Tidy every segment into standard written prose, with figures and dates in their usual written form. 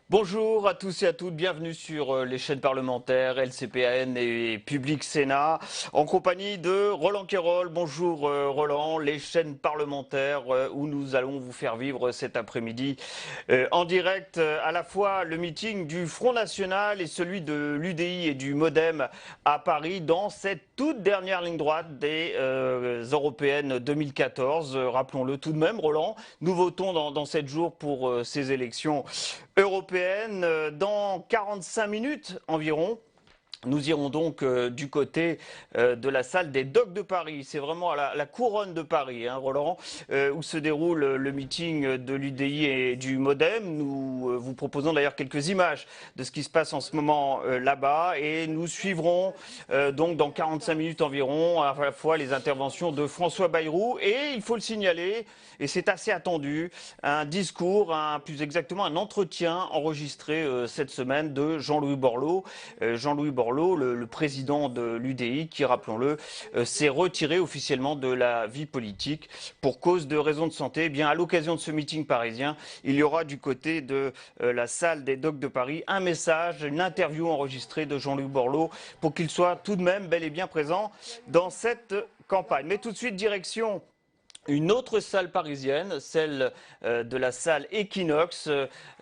Bonjour à tous et à toutes, bienvenue sur les chaînes parlementaires LCPN et Public Sénat, en compagnie de Roland Quérol. Bonjour Roland, les chaînes parlementaires où nous allons vous faire vivre cet après-midi en direct à la fois le meeting du Front National et celui de l'UDI et du MoDem à Paris dans cette toute dernière ligne droite des européennes 2014. Rappelons-le tout de même, Roland, nous votons dans 7 jours pour ces élections européenne. Dans 45 minutes environ, nous irons donc du côté de la salle des Docks de Paris. C'est vraiment à la couronne de Paris, hein, Roland, où se déroule le meeting de l'UDI et du MoDem. Nous vous proposons d'ailleurs quelques images de ce qui se passe en ce moment là-bas. Et nous suivrons donc dans 45 minutes environ à la fois les interventions de François Bayrou et, il faut le signaler, et c'est assez attendu, un discours, plus exactement un entretien enregistré cette semaine de Jean-Louis Borloo. Jean-Louis Borloo, le président de l'UDI, qui, rappelons-le, s'est retiré officiellement de la vie politique pour cause de raisons de santé. Eh bien, à l'occasion de ce meeting parisien, il y aura du côté de la salle des Docks de Paris un message, une interview enregistrée de Jean-Louis Borloo pour qu'il soit tout de même bel et bien présent dans cette campagne. Mais tout de suite, direction une autre salle parisienne, celle de la salle Equinox,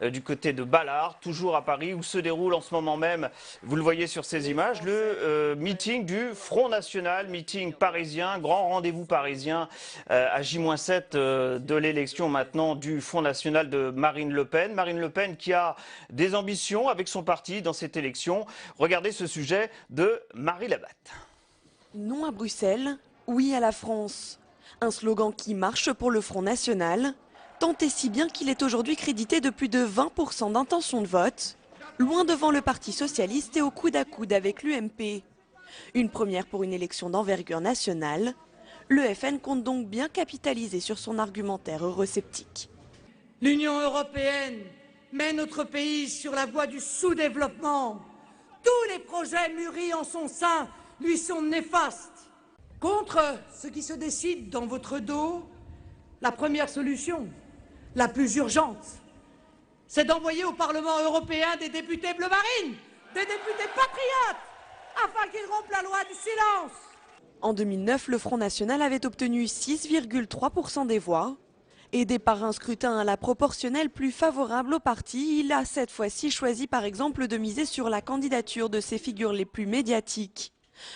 du côté de Ballard, toujours à Paris, où se déroule en ce moment même, vous le voyez sur ces images, le meeting du Front National, meeting parisien, grand rendez-vous parisien à J-7 de l'élection maintenant du Front National de Marine Le Pen. Marine Le Pen qui a des ambitions avec son parti dans cette élection. Regardez ce sujet de Marie Labatte. Non à Bruxelles, oui à la France. Un slogan qui marche pour le Front National, tant et si bien qu'il est aujourd'hui crédité de plus de 20% d'intention de vote, loin devant le Parti socialiste et au coude à coude avec l'UMP. Une première pour une élection d'envergure nationale. Le FN compte donc bien capitaliser sur son argumentaire eurosceptique. L'Union européenne met notre pays sur la voie du sous-développement. Tous les projets mûris en son sein lui sont néfastes. Contre ce qui se décide dans votre dos, la première solution, la plus urgente, c'est d'envoyer au Parlement européen des députés bleu marine, des députés patriotes, afin qu'ils rompent la loi du silence. En 2009, le Front National avait obtenu 6,3% des voix. Aidé par un scrutin à la proportionnelle plus favorable au parti, il a cette fois-ci choisi par exemple de miser sur la candidature de ses figures les plus médiatiques.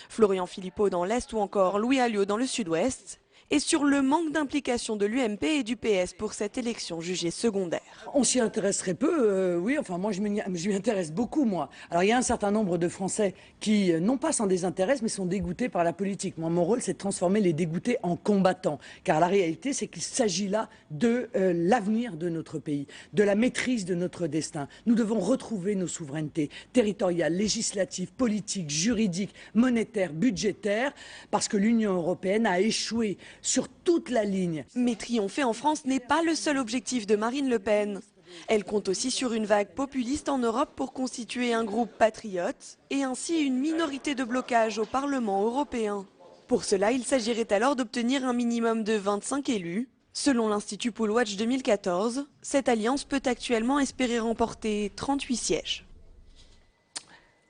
Florian Philippot dans l'Est ou encore Louis Alliot dans le Sud-Ouest, et sur le manque d'implication de l'UMP et du PS pour cette élection jugée secondaire. On s'y intéresserait peu, oui, enfin moi je m'y intéresse beaucoup moi. Alors il y a un certain nombre de Français qui, non pas s'en désintéressent, mais sont dégoûtés par la politique. Moi mon rôle c'est de transformer les dégoûtés en combattants, car la réalité c'est qu'il s'agit là de l'avenir de notre pays, de la maîtrise de notre destin. Nous devons retrouver nos souverainetés territoriales, législatives, politiques, juridiques, monétaires, budgétaires, parce que l'Union européenne a échoué sur toute la ligne. Mais triompher en France n'est pas le seul objectif de Marine Le Pen. Elle compte aussi sur une vague populiste en Europe pour constituer un groupe patriote et ainsi une minorité de blocage au Parlement européen. Pour cela, il s'agirait alors d'obtenir un minimum de 25 élus. Selon l'Institut Pollwatch 2014, cette alliance peut actuellement espérer remporter 38 sièges.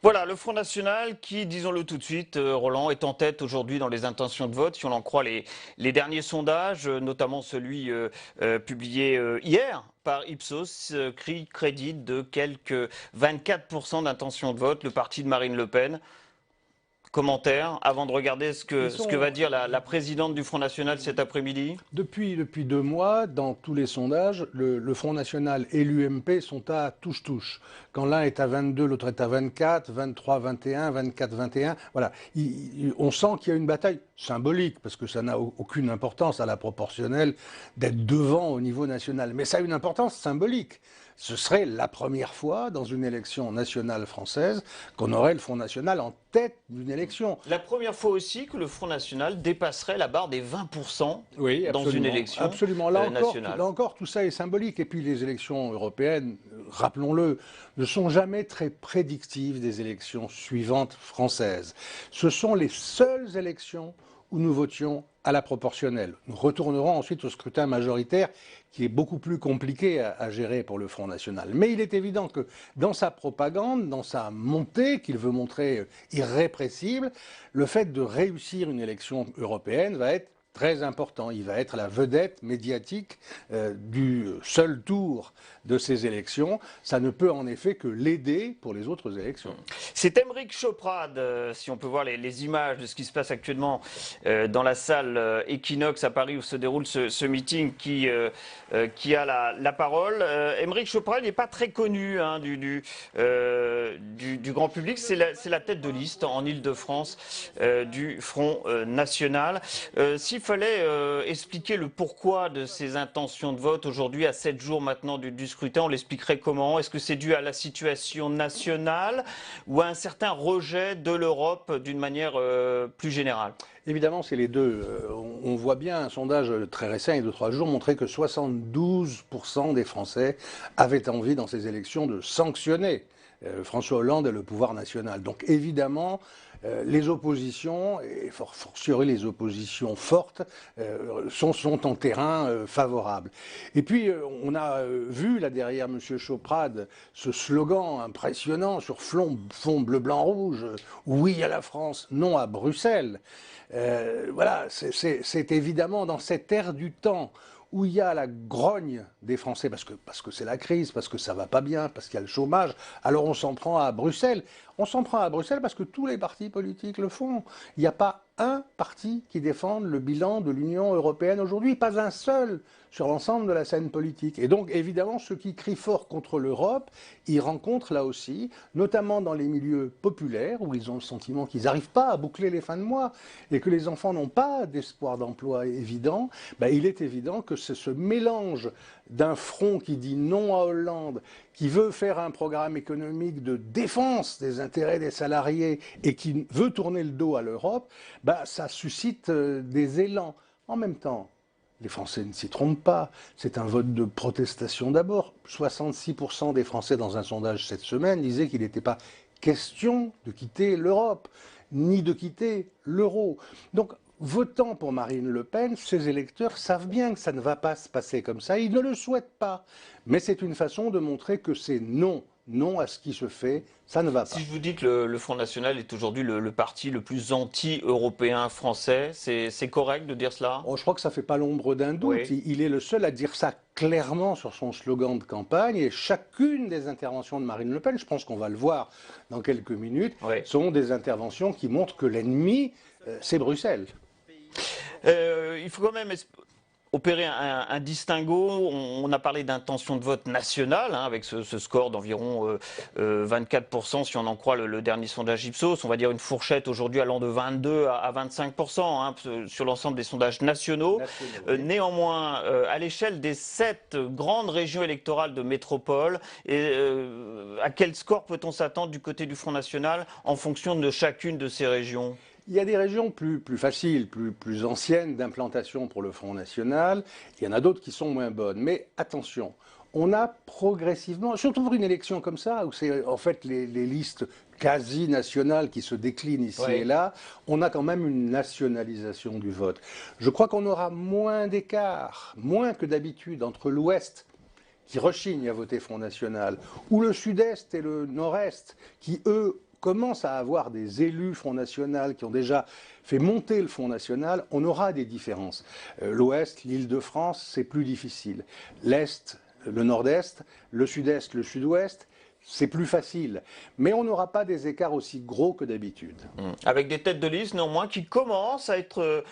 Voilà, le Front National qui, disons-le tout de suite, Roland, est en tête aujourd'hui dans les intentions de vote, si on en croit les derniers sondages, notamment celui publié hier par Ipsos, crédite de quelques 24% d'intention de vote, le parti de Marine Le Pen. Commentaire avant de regarder ce que va dire la présidente du Front National cet après-midi. Depuis 2 mois, dans tous les sondages, le Front National et l'UMP sont à touche-touche. Quand l'un est à 22, l'autre est à 24, 23, 21, 24, 21. Voilà. On sent qu'il y a une bataille symbolique, parce que ça n'a aucune importance à la proportionnelle d'être devant au niveau national. Mais ça a une importance symbolique. Ce serait la première fois dans une élection nationale française qu'on aurait le Front National en tête d'une élection. La première fois aussi que le Front National dépasserait la barre des 20% oui, dans une élection absolument. nationale. Là encore, tout ça est symbolique. Et puis les élections européennes rappelons-le, ne sont jamais très prédictives des élections suivantes françaises. Ce sont les seules élections où nous votions à la proportionnelle. Nous retournerons ensuite au scrutin majoritaire, qui est beaucoup plus compliqué à gérer pour le Front National. Mais il est évident que dans sa propagande, dans sa montée, qu'il veut montrer irrépressible, le fait de réussir une élection européenne va être très important. Il va être la vedette médiatique du seul tour de ces élections. Ça ne peut en effet que l'aider pour les autres élections. C'est Aymeric Choprade, si on peut voir les images de ce qui se passe actuellement dans la salle Equinox à Paris où se déroule ce meeting qui a la parole. Aymeric Choprade n'est pas très connu hein, du grand public. C'est la tête de liste en Île-de-France du Front National. S'il fallait expliquer le pourquoi de ces intentions de vote aujourd'hui, à 7 jours maintenant du scrutin, on l'expliquerait comment? Est-ce que c'est dû à la situation nationale ou à un certain rejet de l'Europe d'une manière plus générale? Évidemment, c'est les deux. On voit bien un sondage très récent, il y a 2-3 jours, montrer que 72% des Français avaient envie dans ces élections de sanctionner François Hollande et le pouvoir national. Donc évidemment, les oppositions, et fortiori les oppositions fortes, sont en terrain favorable. Et puis, on a vu là derrière M. Choprade ce slogan impressionnant sur fond bleu, blanc, rouge, oui à la France, non à Bruxelles. Voilà, c'est évidemment dans cette ère du temps où il y a la grogne des Français, parce que c'est la crise, parce que ça va pas bien, parce qu'il y a le chômage, alors on s'en prend à Bruxelles. On s'en prend à Bruxelles parce que tous les partis politiques le font. Il n'y a pas un parti qui défende le bilan de l'Union européenne aujourd'hui, pas un seul sur l'ensemble de la scène politique. Et donc, évidemment, ceux qui crient fort contre l'Europe, ils rencontrent là aussi, notamment dans les milieux populaires, où ils ont le sentiment qu'ils n'arrivent pas à boucler les fins de mois et que les enfants n'ont pas d'espoir d'emploi évident, ben, il est évident que c'est ce mélange d'un front qui dit non à Hollande, qui veut faire un programme économique de défense des intérêts des salariés et qui veut tourner le dos à l'Europe, bah, ça suscite des élans. En même temps, les Français ne s'y trompent pas. C'est un vote de protestation d'abord. 66% des Français dans un sondage cette semaine disaient qu'il n'était pas question de quitter l'Europe, ni de quitter l'euro. Donc, votant pour Marine Le Pen, ces électeurs savent bien que ça ne va pas se passer comme ça. Ils ne le souhaitent pas. Mais c'est une façon de montrer que c'est non. Non à ce qui se fait, ça ne va pas. Si je vous dis que le Front National est aujourd'hui le parti le plus anti-européen français, c'est correct de dire cela? Oh, je crois que ça ne fait pas l'ombre d'un doute. Oui. Il est le seul à dire ça clairement sur son slogan de campagne. Et chacune des interventions de Marine Le Pen, je pense qu'on va le voir dans quelques minutes, Oui. sont des interventions qui montrent que l'ennemi, c'est Bruxelles. Il faut quand même opérer un distinguo. On a parlé d'intention de vote nationale, hein, avec ce score d'environ 24%, si on en croit le dernier sondage Ipsos. On va dire une fourchette aujourd'hui allant de 22 à 25%, hein, sur l'ensemble des sondages nationaux. Oui. Néanmoins, à l'échelle des 7 grandes régions électorales de métropole, à quel score peut-on s'attendre du côté du Front National en fonction de chacune de ces régions? Il y a des régions plus faciles, plus anciennes d'implantation pour le Front National. Il y en a d'autres qui sont moins bonnes. Mais attention, on a progressivement, surtout pour une élection comme ça, où c'est en fait les listes quasi nationales qui se déclinent ici et là, on a quand même une nationalisation du vote. Je crois qu'on aura moins d'écart, moins que d'habitude, entre l'Ouest, qui rechigne à voter Front National, ou le Sud-Est et le Nord-Est, qui, eux, commence à avoir des élus Front National qui ont déjà fait monter le Front National, on aura des différences. L'Ouest, l'Île-de-France, c'est plus difficile. L'Est, le Nord-Est, le Sud-Est, le Sud-Ouest, c'est plus facile. Mais on n'aura pas des écarts aussi gros que d'habitude. Avec des têtes de liste, néanmoins, qui commencent à être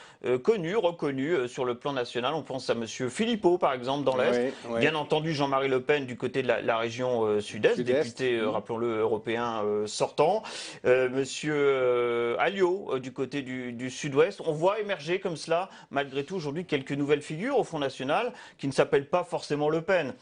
connues, reconnues sur le plan national. On pense à M. Philippot, par exemple, dans l'Est. Oui. Bien entendu, Jean-Marie Le Pen du côté de la région Sud-Est, député, rappelons-le, européen sortant. M. Alliot, du côté du Sud-Ouest. On voit émerger comme cela, malgré tout, aujourd'hui, quelques nouvelles figures au Front National qui ne s'appellent pas forcément Le Pen.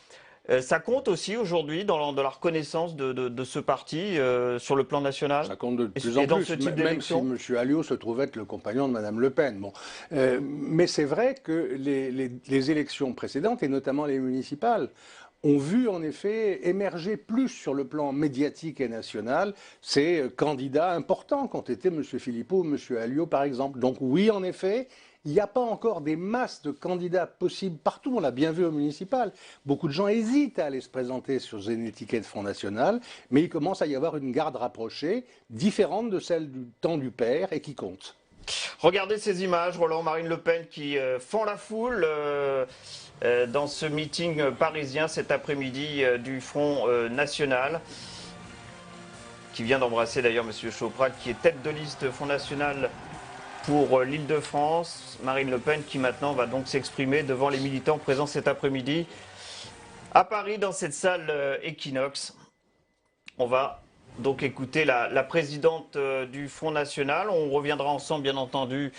Ça compte aussi aujourd'hui dans la reconnaissance de ce parti sur le plan national? Ça compte de plus en dans plus, ce type même si M. Alliot se trouve être le compagnon de Mme Le Pen. Bon. Mais c'est vrai que les élections précédentes, et notamment les municipales, ont vu en effet émerger plus sur le plan médiatique et national ces candidats importants qu'ont été M. Philippot ou M. Alliot par exemple. Donc oui, en effet, il n'y a pas encore des masses de candidats possibles partout, on l'a bien vu au municipal. Beaucoup de gens hésitent à aller se présenter sur une étiquette Front National, mais il commence à y avoir une garde rapprochée, différente de celle du temps du père et qui compte. Regardez ces images, Roland, Marine Le Pen qui fend la foule dans ce meeting parisien cet après-midi du Front National, qui vient d'embrasser d'ailleurs M. Chauprade, qui est tête de liste Front National pour l'Île-de-France. Marine Le Pen qui maintenant va donc s'exprimer devant les militants présents cet après-midi à Paris dans cette salle Equinox. On va donc écouter la présidente du Front National. On reviendra ensemble bien entendu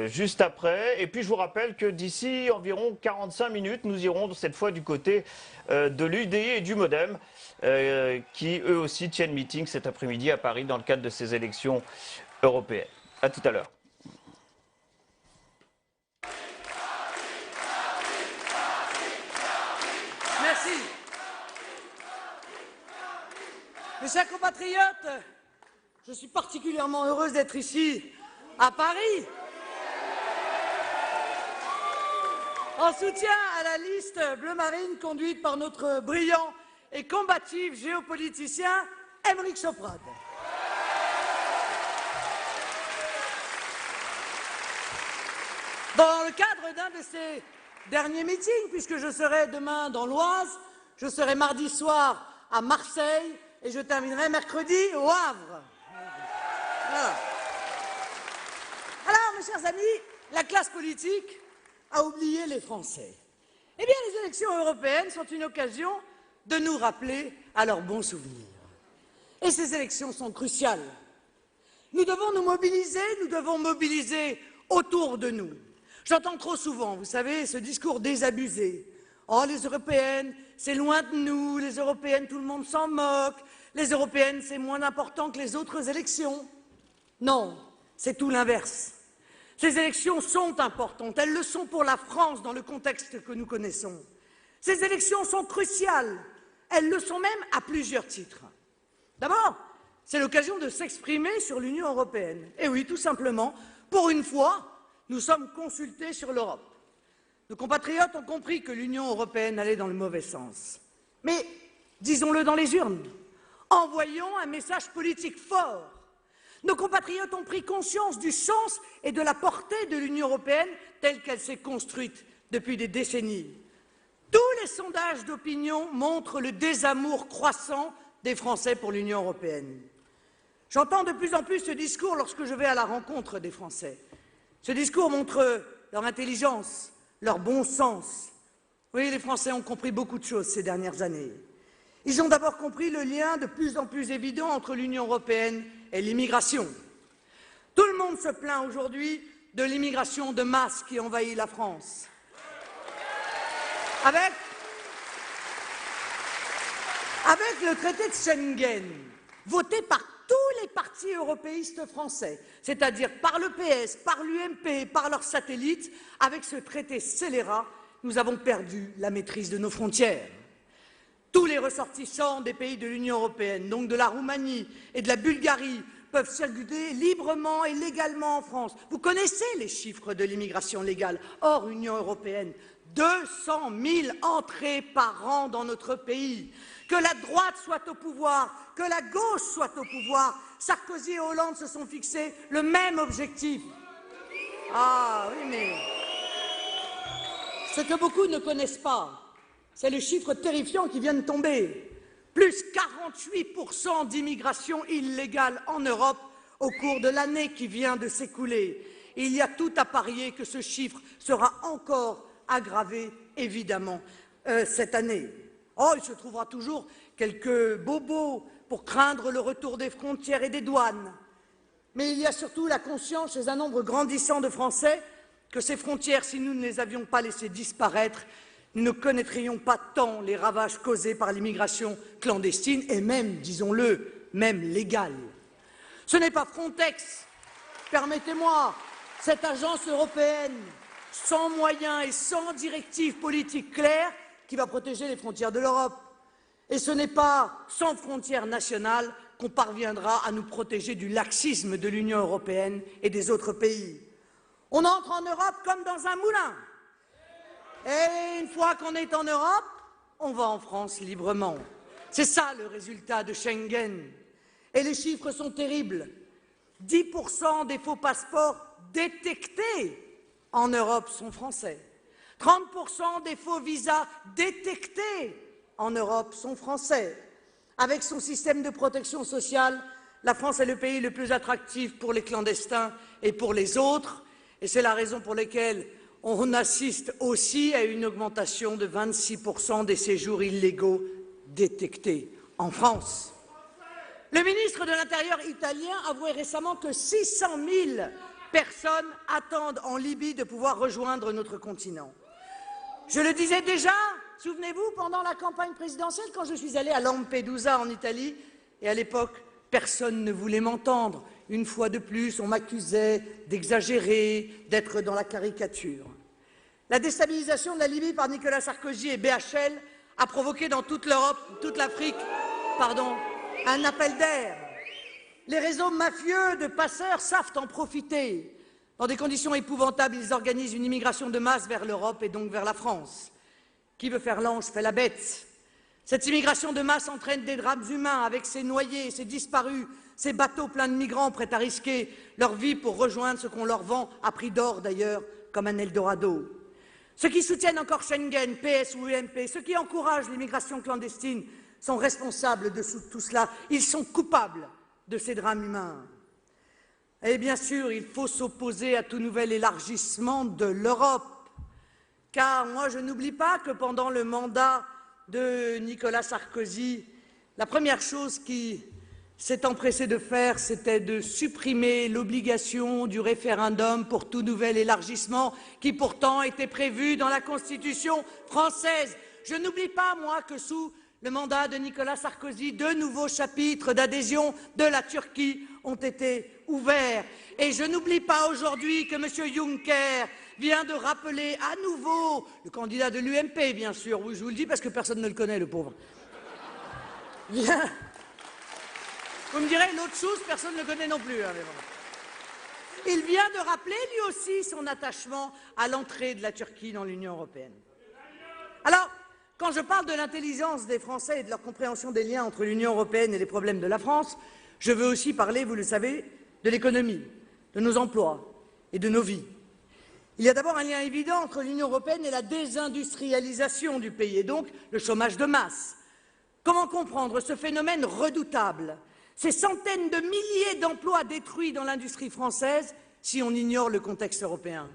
juste après. Et puis je vous rappelle que d'ici environ 45 minutes, nous irons cette fois du côté de l'UDI et du MoDem qui eux aussi tiennent meeting cet après-midi à Paris dans le cadre de ces élections européennes. À tout à l'heure. Merci. Mes chers compatriotes, je suis particulièrement heureuse d'être ici, à Paris, en soutien à la liste bleu-marine conduite par notre brillant et combatif géopoliticien Aymeric Chauprade. Dans le cadre d'un de ces derniers meetings, puisque je serai demain dans l'Oise, je serai mardi soir à Marseille et je terminerai mercredi au Havre. Voilà. Alors, mes chers amis, la classe politique a oublié les Français. Eh bien, les élections européennes sont une occasion de nous rappeler à leurs bons souvenirs. Et ces élections sont cruciales. Nous devons nous mobiliser, nous devons mobiliser autour de nous. J'entends trop souvent, vous savez, ce discours désabusé. Oh, les Européennes, c'est loin de nous, les Européennes, tout le monde s'en moque, les Européennes, c'est moins important que les autres élections. Non, c'est tout l'inverse. Ces élections sont importantes, elles le sont pour la France dans le contexte que nous connaissons. Ces élections sont cruciales, elles le sont même à plusieurs titres. D'abord, c'est l'occasion de s'exprimer sur l'Union européenne. Et oui, tout simplement, pour une fois, nous sommes consultés sur l'Europe. Nos compatriotes ont compris que l'Union européenne allait dans le mauvais sens. Mais disons-le dans les urnes, envoyons un message politique fort. Nos compatriotes ont pris conscience du sens et de la portée de l'Union européenne telle qu'elle s'est construite depuis des décennies. Tous les sondages d'opinion montrent le désamour croissant des Français pour l'Union européenne. J'entends de plus en plus ce discours lorsque je vais à la rencontre des Français. Ce discours montre leur intelligence, leur bon sens. Oui, les Français ont compris beaucoup de choses ces dernières années. Ils ont d'abord compris le lien de plus en plus évident entre l'Union européenne et l'immigration. Tout le monde se plaint aujourd'hui de l'immigration de masse qui envahit la France. Avec le traité de Schengen, voté par tous les partis européistes français, c'est-à-dire par le PS, par l'UMP, par leurs satellites, avec ce traité scélérat, nous avons perdu la maîtrise de nos frontières. Tous les ressortissants des pays de l'Union européenne, donc de la Roumanie et de la Bulgarie, peuvent circuler librement et légalement en France. Vous connaissez les chiffres de l'immigration légale hors Union européenne. 200 000 entrées par an dans notre pays. Que la droite soit au pouvoir, que la gauche soit au pouvoir, Sarkozy et Hollande se sont fixés le même objectif. Ah oui, mais ce que beaucoup ne connaissent pas, c'est le chiffre terrifiant qui vient de tomber. Plus 48% d'immigration illégale en Europe au cours de l'année qui vient de s'écouler. Il y a tout à parier que ce chiffre sera encore aggravé, évidemment, cette année. Oh, il se trouvera toujours quelques bobos pour craindre le retour des frontières et des douanes. Mais il y a surtout la conscience chez un nombre grandissant de Français que ces frontières, si nous ne les avions pas laissées disparaître, nous ne connaîtrions pas tant les ravages causés par l'immigration clandestine et même, disons-le, même légale. Ce n'est pas Frontex, permettez-moi, cette agence européenne, sans moyens et sans directives politiques claires, qui va protéger les frontières de l'Europe. Et ce n'est pas sans frontières nationales qu'on parviendra à nous protéger du laxisme de l'Union européenne et des autres pays. On entre en Europe comme dans un moulin. Et une fois qu'on est en Europe, on va en France librement. C'est ça le résultat de Schengen. Et les chiffres sont terribles. 10% des faux passeports détectés en Europe sont français. 30% des faux visas détectés en Europe sont français. Avec son système de protection sociale, la France est le pays le plus attractif pour les clandestins et pour les autres. Et c'est la raison pour laquelle on assiste aussi à une augmentation de 26% des séjours illégaux détectés en France. Le ministre de l'Intérieur italien avouait récemment que 600 000 personnes attendent en Libye de pouvoir rejoindre notre continent. Je le disais déjà, souvenez-vous, pendant la campagne présidentielle, quand je suis allée à Lampedusa en Italie, et à l'époque, personne ne voulait m'entendre. Une fois de plus, on m'accusait d'exagérer, d'être dans la caricature. La déstabilisation de la Libye par Nicolas Sarkozy et BHL a provoqué dans toute l'Europe, toute l'Afrique, un appel d'air. Les réseaux mafieux de passeurs savent en profiter. Dans des conditions épouvantables, ils organisent une immigration de masse vers l'Europe et donc vers la France. Qui veut faire l'ange fait la bête. Cette immigration de masse entraîne des drames humains avec ces noyés, ces disparus, ces bateaux pleins de migrants prêts à risquer leur vie pour rejoindre ce qu'on leur vend, à prix d'or d'ailleurs, comme un Eldorado. Ceux qui soutiennent encore Schengen, PS ou UMP, ceux qui encouragent l'immigration clandestine sont responsables de tout cela. Ils sont coupables de ces drames humains. Et bien sûr, il faut s'opposer à tout nouvel élargissement de l'Europe. Car moi, je n'oublie pas que pendant le mandat de Nicolas Sarkozy, la première chose qui s'est empressé de faire, c'était de supprimer l'obligation du référendum pour tout nouvel élargissement qui pourtant était prévu dans la Constitution française. Je n'oublie pas, moi, que sous le mandat de Nicolas Sarkozy, 2 nouveaux chapitres d'adhésion de la Turquie ont été ouverts. Et je n'oublie pas aujourd'hui que M. Juncker vient de rappeler à nouveau, le candidat de l'UMP, bien sûr, oui, je vous le dis parce que personne ne le connaît, le pauvre. Vous me direz, l'autre chose, personne ne le connaît non plus. Hein, mais bon. Il vient de rappeler, lui aussi, son attachement à l'entrée de la Turquie dans l'Union européenne. Alors, quand je parle de l'intelligence des Français et de leur compréhension des liens entre l'Union européenne et les problèmes de la France, je veux aussi parler, vous le savez, de l'économie, de nos emplois et de nos vies. Il y a d'abord un lien évident entre l'Union européenne et la désindustrialisation du pays, et donc le chômage de masse. Comment comprendre ce phénomène redoutable, ces centaines de milliers d'emplois détruits dans l'industrie française, si on ignore le contexte européen?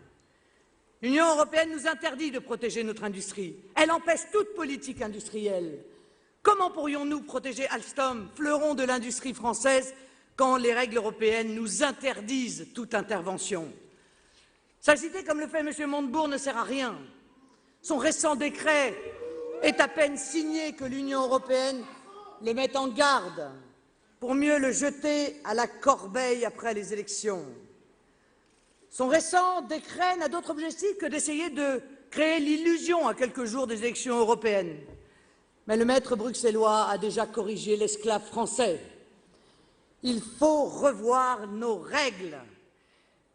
L'Union européenne nous interdit de protéger notre industrie. Elle empêche toute politique industrielle. Comment pourrions-nous protéger Alstom, fleuron de l'industrie française, quand les règles européennes nous interdisent toute intervention? S'agiter comme le fait M. Montebourg ne sert à rien. Son récent décret est à peine signé que l'Union européenne le met en garde pour mieux le jeter à la corbeille après les élections. Son récent décret n'a d'autre objectif que d'essayer de créer l'illusion à quelques jours des élections européennes. Mais le maître bruxellois a déjà corrigé l'esclave français. Il faut revoir nos règles.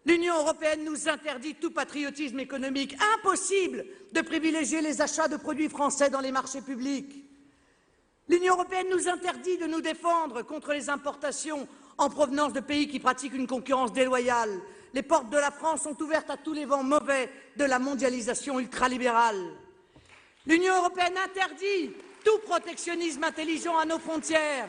L'Union européenne nous interdit tout patriotisme économique. Impossible de privilégier les achats de produits français dans les marchés publics. L'Union européenne nous interdit de nous défendre contre les importations en provenance de pays qui pratiquent une concurrence déloyale. Les portes de la France sont ouvertes à tous les vents mauvais de la mondialisation ultralibérale. L'Union européenne interdit tout protectionnisme intelligent à nos frontières.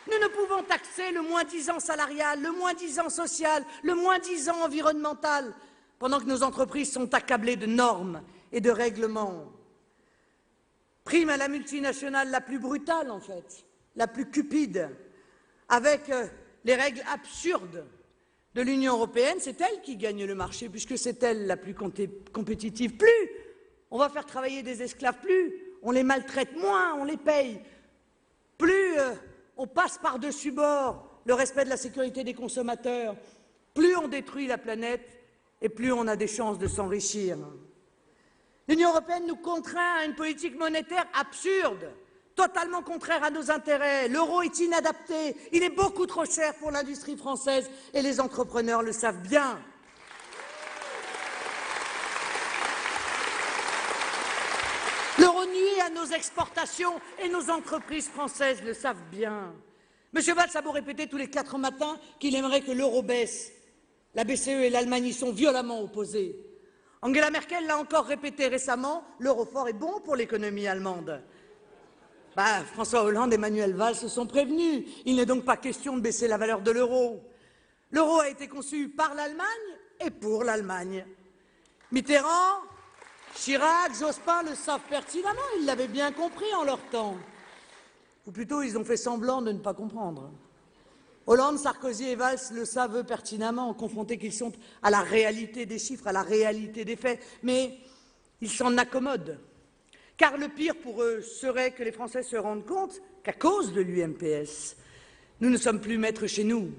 Nous ne pouvons taxer le moins-disant salarial, le moins-disant social, le moins-disant environnemental, pendant que nos entreprises sont accablées de normes et de règlements. Prime à la multinationale la plus brutale, en fait, la plus cupide, avec les règles absurdes de l'Union européenne, c'est elle qui gagne le marché, puisque c'est elle la plus compétitive. Plus on va faire travailler des esclaves, plus on les maltraite, moins on les paye, plus on passe par-dessus bord le respect de la sécurité des consommateurs, plus on détruit la planète et plus on a des chances de s'enrichir. L'Union européenne nous contraint à une politique monétaire absurde, totalement contraire à nos intérêts. L'euro est inadapté, il est beaucoup trop cher pour l'industrie française et les entrepreneurs le savent bien. L'euro nuit à nos exportations et nos entreprises françaises le savent bien. M. Valls a beau répéter tous les 4 matins qu'il aimerait que l'euro baisse. La BCE et l'Allemagne y sont violemment opposées. Angela Merkel l'a encore répété récemment, l'euro fort est bon pour l'économie allemande. François Hollande et Manuel Valls se sont prévenus. Il n'est donc pas question de baisser la valeur de l'euro. L'euro a été conçu par l'Allemagne et pour l'Allemagne. Mitterrand, Chirac, Jospin le savent pertinemment, ils l'avaient bien compris en leur temps. Ou plutôt, ils ont fait semblant de ne pas comprendre. Hollande, Sarkozy et Valls le savent pertinemment, confrontés qu'ils sont à la réalité des chiffres, à la réalité des faits, mais ils s'en accommodent. Car le pire pour eux serait que les Français se rendent compte qu'à cause de l'UMPS, nous ne sommes plus maîtres chez nous.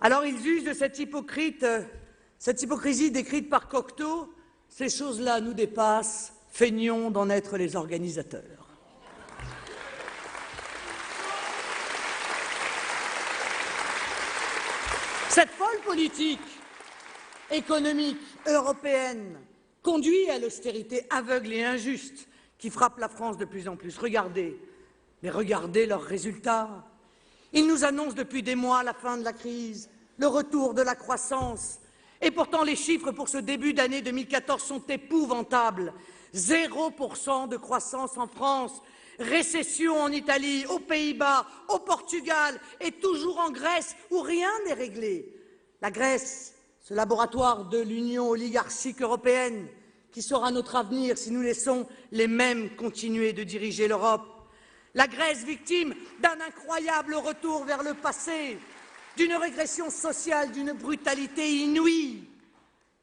Alors ils usent de cette hypocrisie décrite par Cocteau. Ces choses-là nous dépassent, feignons d'en être les organisateurs. Cette folle politique économique européenne conduit à l'austérité aveugle et injuste qui frappe la France de plus en plus. Regardez leurs résultats. Ils nous annoncent depuis des mois la fin de la crise, le retour de la croissance. Et pourtant, les chiffres pour ce début d'année 2014 sont épouvantables. 0% de croissance en France, récession en Italie, aux Pays-Bas, au Portugal et toujours en Grèce où rien n'est réglé. La Grèce, ce laboratoire de l'Union oligarchique européenne qui sera notre avenir si nous laissons les mêmes continuer de diriger l'Europe. La Grèce victime d'un incroyable retour vers le passé, d'une régression sociale, d'une brutalité inouïe.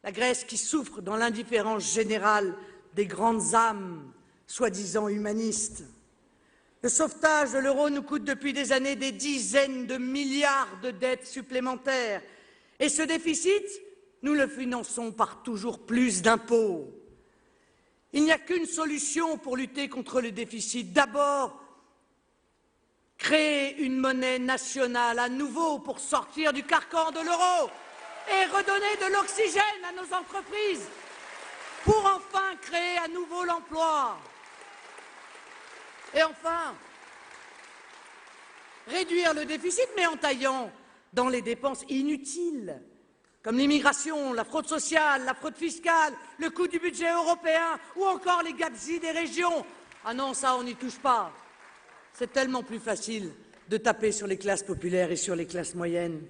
La Grèce qui souffre dans l'indifférence générale des grandes âmes, soi-disant humanistes. Le sauvetage de l'euro nous coûte depuis des années des dizaines de milliards de dettes supplémentaires. Et ce déficit, nous le finançons par toujours plus d'impôts. Il n'y a qu'une solution pour lutter contre le déficit. D'abord, créer une monnaie nationale à nouveau pour sortir du carcan de l'euro et redonner de l'oxygène à nos entreprises pour enfin créer à nouveau l'emploi. Et enfin, réduire le déficit, mais en taillant dans les dépenses inutiles, comme l'immigration, la fraude sociale, la fraude fiscale, le coût du budget européen ou encore les gabegies des régions. Ah non, ça, on n'y touche pas. C'est tellement plus facile de taper sur les classes populaires et sur les classes moyennes.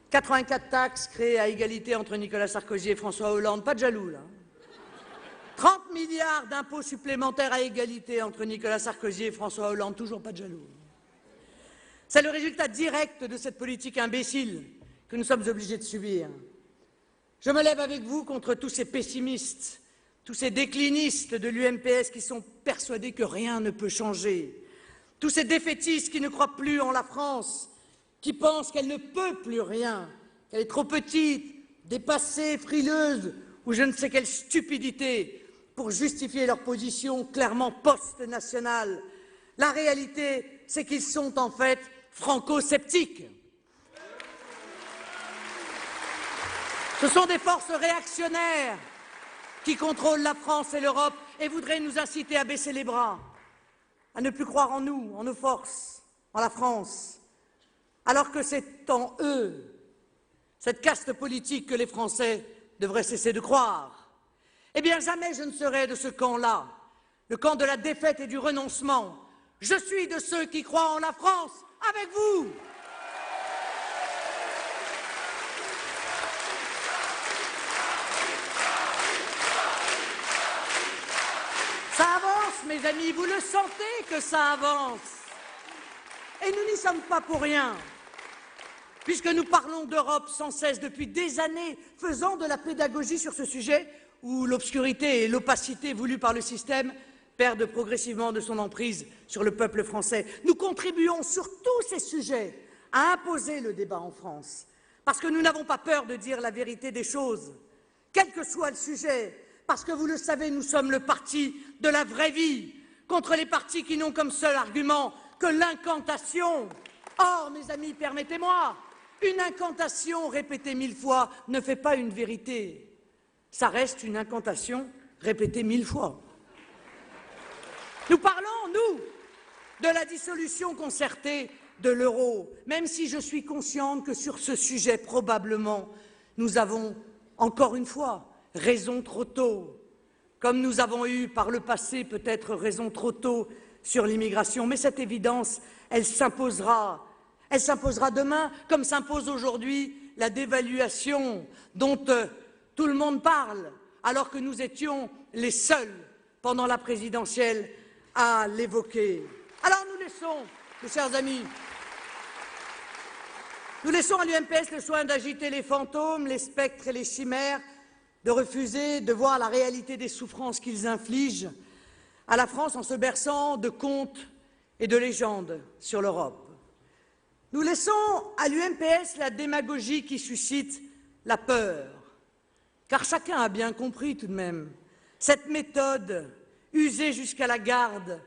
84 taxes créées à égalité entre Nicolas Sarkozy et François Hollande, pas de jaloux là. 30 milliards d'impôts supplémentaires à égalité entre Nicolas Sarkozy et François Hollande, toujours pas de jaloux. C'est le résultat direct de cette politique imbécile que nous sommes obligés de subir. Je me lève avec vous contre tous ces pessimistes, tous ces déclinistes de l'UMPS qui sont persuadés que rien ne peut changer, tous ces défaitistes qui ne croient plus en la France, qui pensent qu'elle ne peut plus rien, qu'elle est trop petite, dépassée, frileuse ou je ne sais quelle stupidité pour justifier leur position clairement post-nationale. La réalité, c'est qu'ils sont en fait franco-sceptiques. Ce sont des forces réactionnaires qui contrôlent la France et l'Europe et voudraient nous inciter à baisser les bras, à ne plus croire en nous, en nos forces, en la France, alors que c'est en eux, cette caste politique, que les Français devraient cesser de croire. Eh bien, jamais je ne serai de ce camp-là, le camp de la défaite et du renoncement. Je suis de ceux qui croient en la France avec vous. Ça avance, mes amis, vous le sentez que ça avance. Et nous n'y sommes pas pour rien, puisque nous parlons d'Europe sans cesse depuis des années, faisant de la pédagogie sur ce sujet où l'obscurité et l'opacité voulues par le système perdent progressivement de son emprise sur le peuple français. Nous contribuons sur tous ces sujets à imposer le débat en France, parce que nous n'avons pas peur de dire la vérité des choses, quel que soit le sujet, Parce que vous le savez, nous sommes le parti de la vraie vie, contre les partis qui n'ont comme seul argument que l'incantation. Or, mes amis, permettez-moi, une incantation répétée 1000 fois ne fait pas une vérité. Ça reste une incantation répétée 1000 fois. Nous parlons, nous, de la dissolution concertée de l'euro, même si je suis consciente que sur ce sujet, probablement, nous avons, encore une fois, raison trop tôt, comme nous avons eu par le passé peut-être raison trop tôt sur l'immigration. Mais cette évidence, elle s'imposera demain, comme s'impose aujourd'hui la dévaluation dont tout le monde parle, alors que nous étions les seuls pendant la présidentielle à l'évoquer. Alors nous laissons, mes chers amis, nous laissons à l'UMPS le soin d'agiter les fantômes, les spectres et les chimères, de refuser de voir la réalité des souffrances qu'ils infligent à la France en se berçant de contes et de légendes sur l'Europe. Nous laissons à l'UMPS la démagogie qui suscite la peur, car chacun a bien compris tout de même cette méthode usée jusqu'à la garde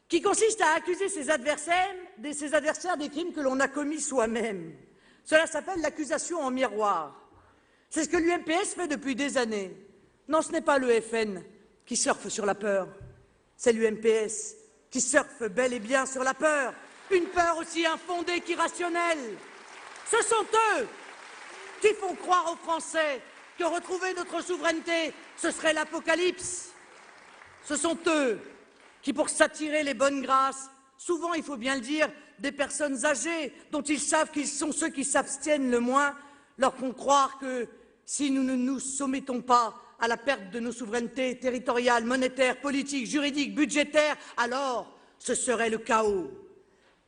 qui consiste à accuser ses adversaires des crimes que l'on a commis soi-même. Cela s'appelle l'accusation en miroir. C'est ce que l'UMPS fait depuis des années. Non, ce n'est pas le FN qui surfe sur la peur, c'est l'UMPS qui surfe bel et bien sur la peur, une peur aussi infondée qu'irrationnelle. Ce sont eux qui font croire aux Français que retrouver notre souveraineté, ce serait l'apocalypse. Ce sont eux qui, pour s'attirer les bonnes grâces, souvent, il faut bien le dire, des personnes âgées dont ils savent qu'ils sont ceux qui s'abstiennent le moins, leur font croire que si nous ne nous soumettons pas à la perte de nos souverainetés territoriales, monétaires, politiques, juridiques, budgétaires, alors ce serait le chaos.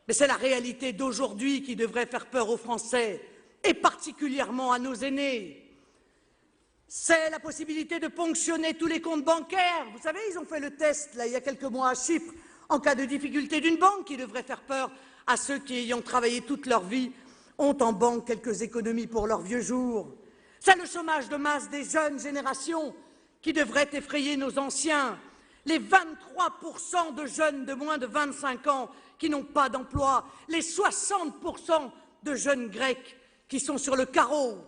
Mais c'est la réalité d'aujourd'hui qui devrait faire peur aux Français, et particulièrement à nos aînés. C'est la possibilité de ponctionner tous les comptes bancaires. Vous savez, ils ont fait le test, là, il y a quelques mois à Chypre, en cas de difficulté d'une banque, qui devrait faire peur à ceux qui, ayant travaillé toute leur vie, ont en banque quelques économies pour leurs vieux jours. C'est le chômage de masse des jeunes générations qui devrait effrayer nos anciens. Les 23% de jeunes de moins de 25 ans qui n'ont pas d'emploi, les 60% de jeunes grecs qui sont sur le carreau.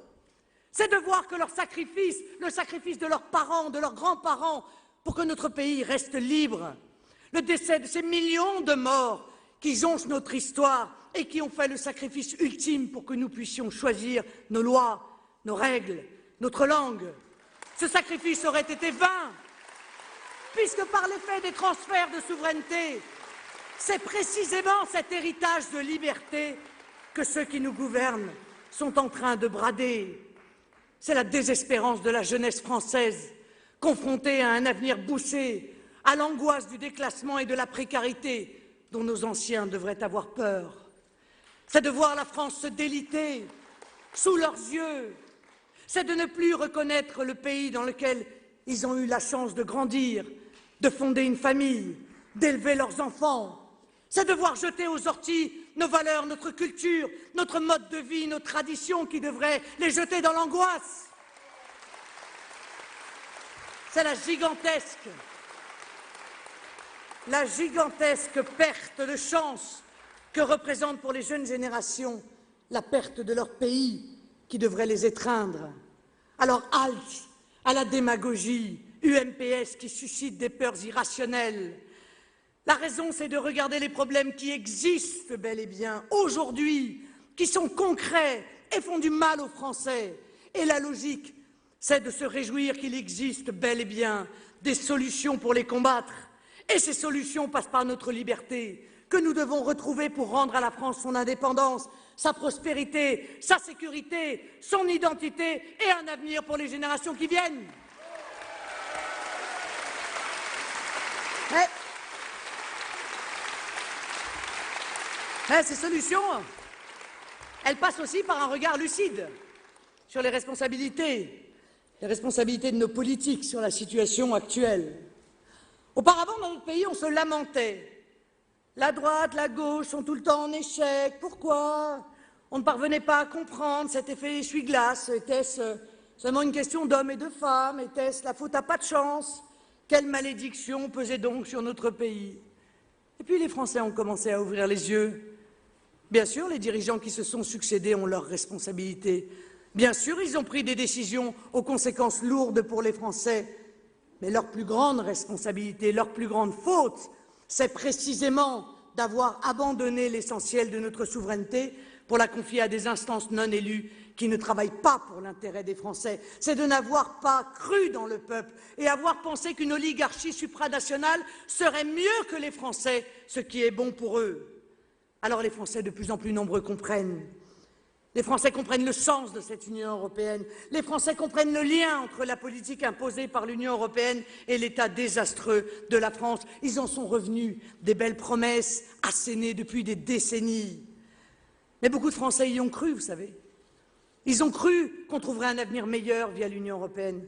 C'est de voir que leur sacrifice, le sacrifice de leurs parents, de leurs grands-parents, pour que notre pays reste libre, le décès de ces millions de morts qui jonchent notre histoire et qui ont fait le sacrifice ultime pour que nous puissions choisir nos lois, nos règles, notre langue. Ce sacrifice aurait été vain, puisque par l'effet des transferts de souveraineté, c'est précisément cet héritage de liberté que ceux qui nous gouvernent sont en train de brader. C'est la désespérance de la jeunesse française, confrontée à un avenir bouché, à l'angoisse du déclassement et de la précarité dont nos anciens devraient avoir peur. C'est de voir la France se déliter sous leurs yeux. C'est de ne plus reconnaître le pays dans lequel ils ont eu la chance de grandir, de fonder une famille, d'élever leurs enfants. C'est de voir jeter aux orties nos valeurs, notre culture, notre mode de vie, nos traditions qui devraient les jeter dans l'angoisse. C'est la gigantesque perte de chance que représente pour les jeunes générations la perte de leur pays qui devrait les étreindre. Alors halte à la démagogie UMPS qui suscite des peurs irrationnelles. La raison, c'est de regarder les problèmes qui existent bel et bien aujourd'hui, qui sont concrets et font du mal aux Français. Et la logique, c'est de se réjouir qu'il existe bel et bien des solutions pour les combattre. Et ces solutions passent par notre liberté, que nous devons retrouver pour rendre à la France son indépendance, sa prospérité, sa sécurité, son identité et un avenir pour les générations qui viennent. Mais ces solutions, elles passent aussi par un regard lucide sur les responsabilités de nos politiques sur la situation actuelle. Auparavant, dans notre pays, on se lamentait. La droite, la gauche sont tout le temps en échec. Pourquoi? On ne parvenait pas à comprendre cet effet essuie-glace. Était-ce Seulement une question d'hommes et de femmes. Était-ce la faute à pas de chance? Quelle malédiction pesait donc sur notre pays? Et puis les Français ont commencé à ouvrir les yeux. Bien sûr, les dirigeants qui se sont succédés ont leurs responsabilités. Bien sûr, ils ont pris des décisions aux conséquences lourdes pour les Français. Mais leur plus grande responsabilité, leur plus grande faute, c'est précisément d'avoir abandonné l'essentiel de notre souveraineté pour la confier à des instances non élues qui ne travaillent pas pour l'intérêt des Français. C'est de n'avoir pas cru dans le peuple et avoir pensé qu'une oligarchie supranationale serait mieux que les Français, ce qui est bon pour eux. Alors les Français de plus en plus nombreux comprennent. Les Français comprennent le sens de cette Union européenne. Les Français comprennent le lien entre la politique imposée par l'Union européenne et l'état désastreux de la France. Ils en sont revenus des belles promesses assénées depuis des décennies. Mais beaucoup de Français y ont cru, vous savez. Ils ont cru qu'on trouverait un avenir meilleur via l'Union européenne.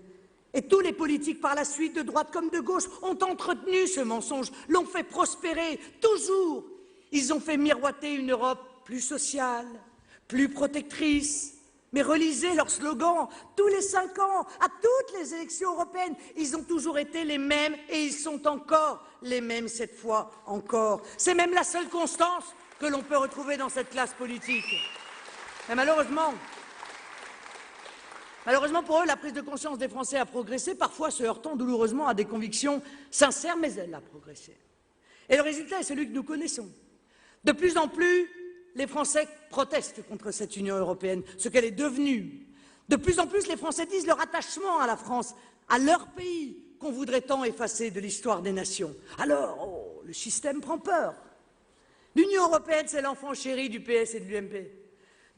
Et tous les politiques par la suite, de droite comme de gauche, ont entretenu ce mensonge, l'ont fait prospérer, toujours. Ils ont fait miroiter une Europe plus sociale, plus protectrice. Mais relisez leurs slogans, tous les 5 ans, à toutes les élections européennes, ils ont toujours été les mêmes et ils sont encore les mêmes cette fois encore. C'est même la seule constance que l'on peut retrouver dans cette classe politique. Mais malheureusement pour eux, la prise de conscience des Français a progressé, parfois se heurtant douloureusement à des convictions sincères, mais elle a progressé. Et le résultat est celui que nous connaissons. De plus en plus, les Français protestent contre cette Union européenne, ce qu'elle est devenue. De plus en plus, les Français disent leur attachement à la France, à leur pays, qu'on voudrait tant effacer de l'histoire des nations. Alors, le système prend peur. L'Union européenne, c'est l'enfant chéri du PS et de l'UMP.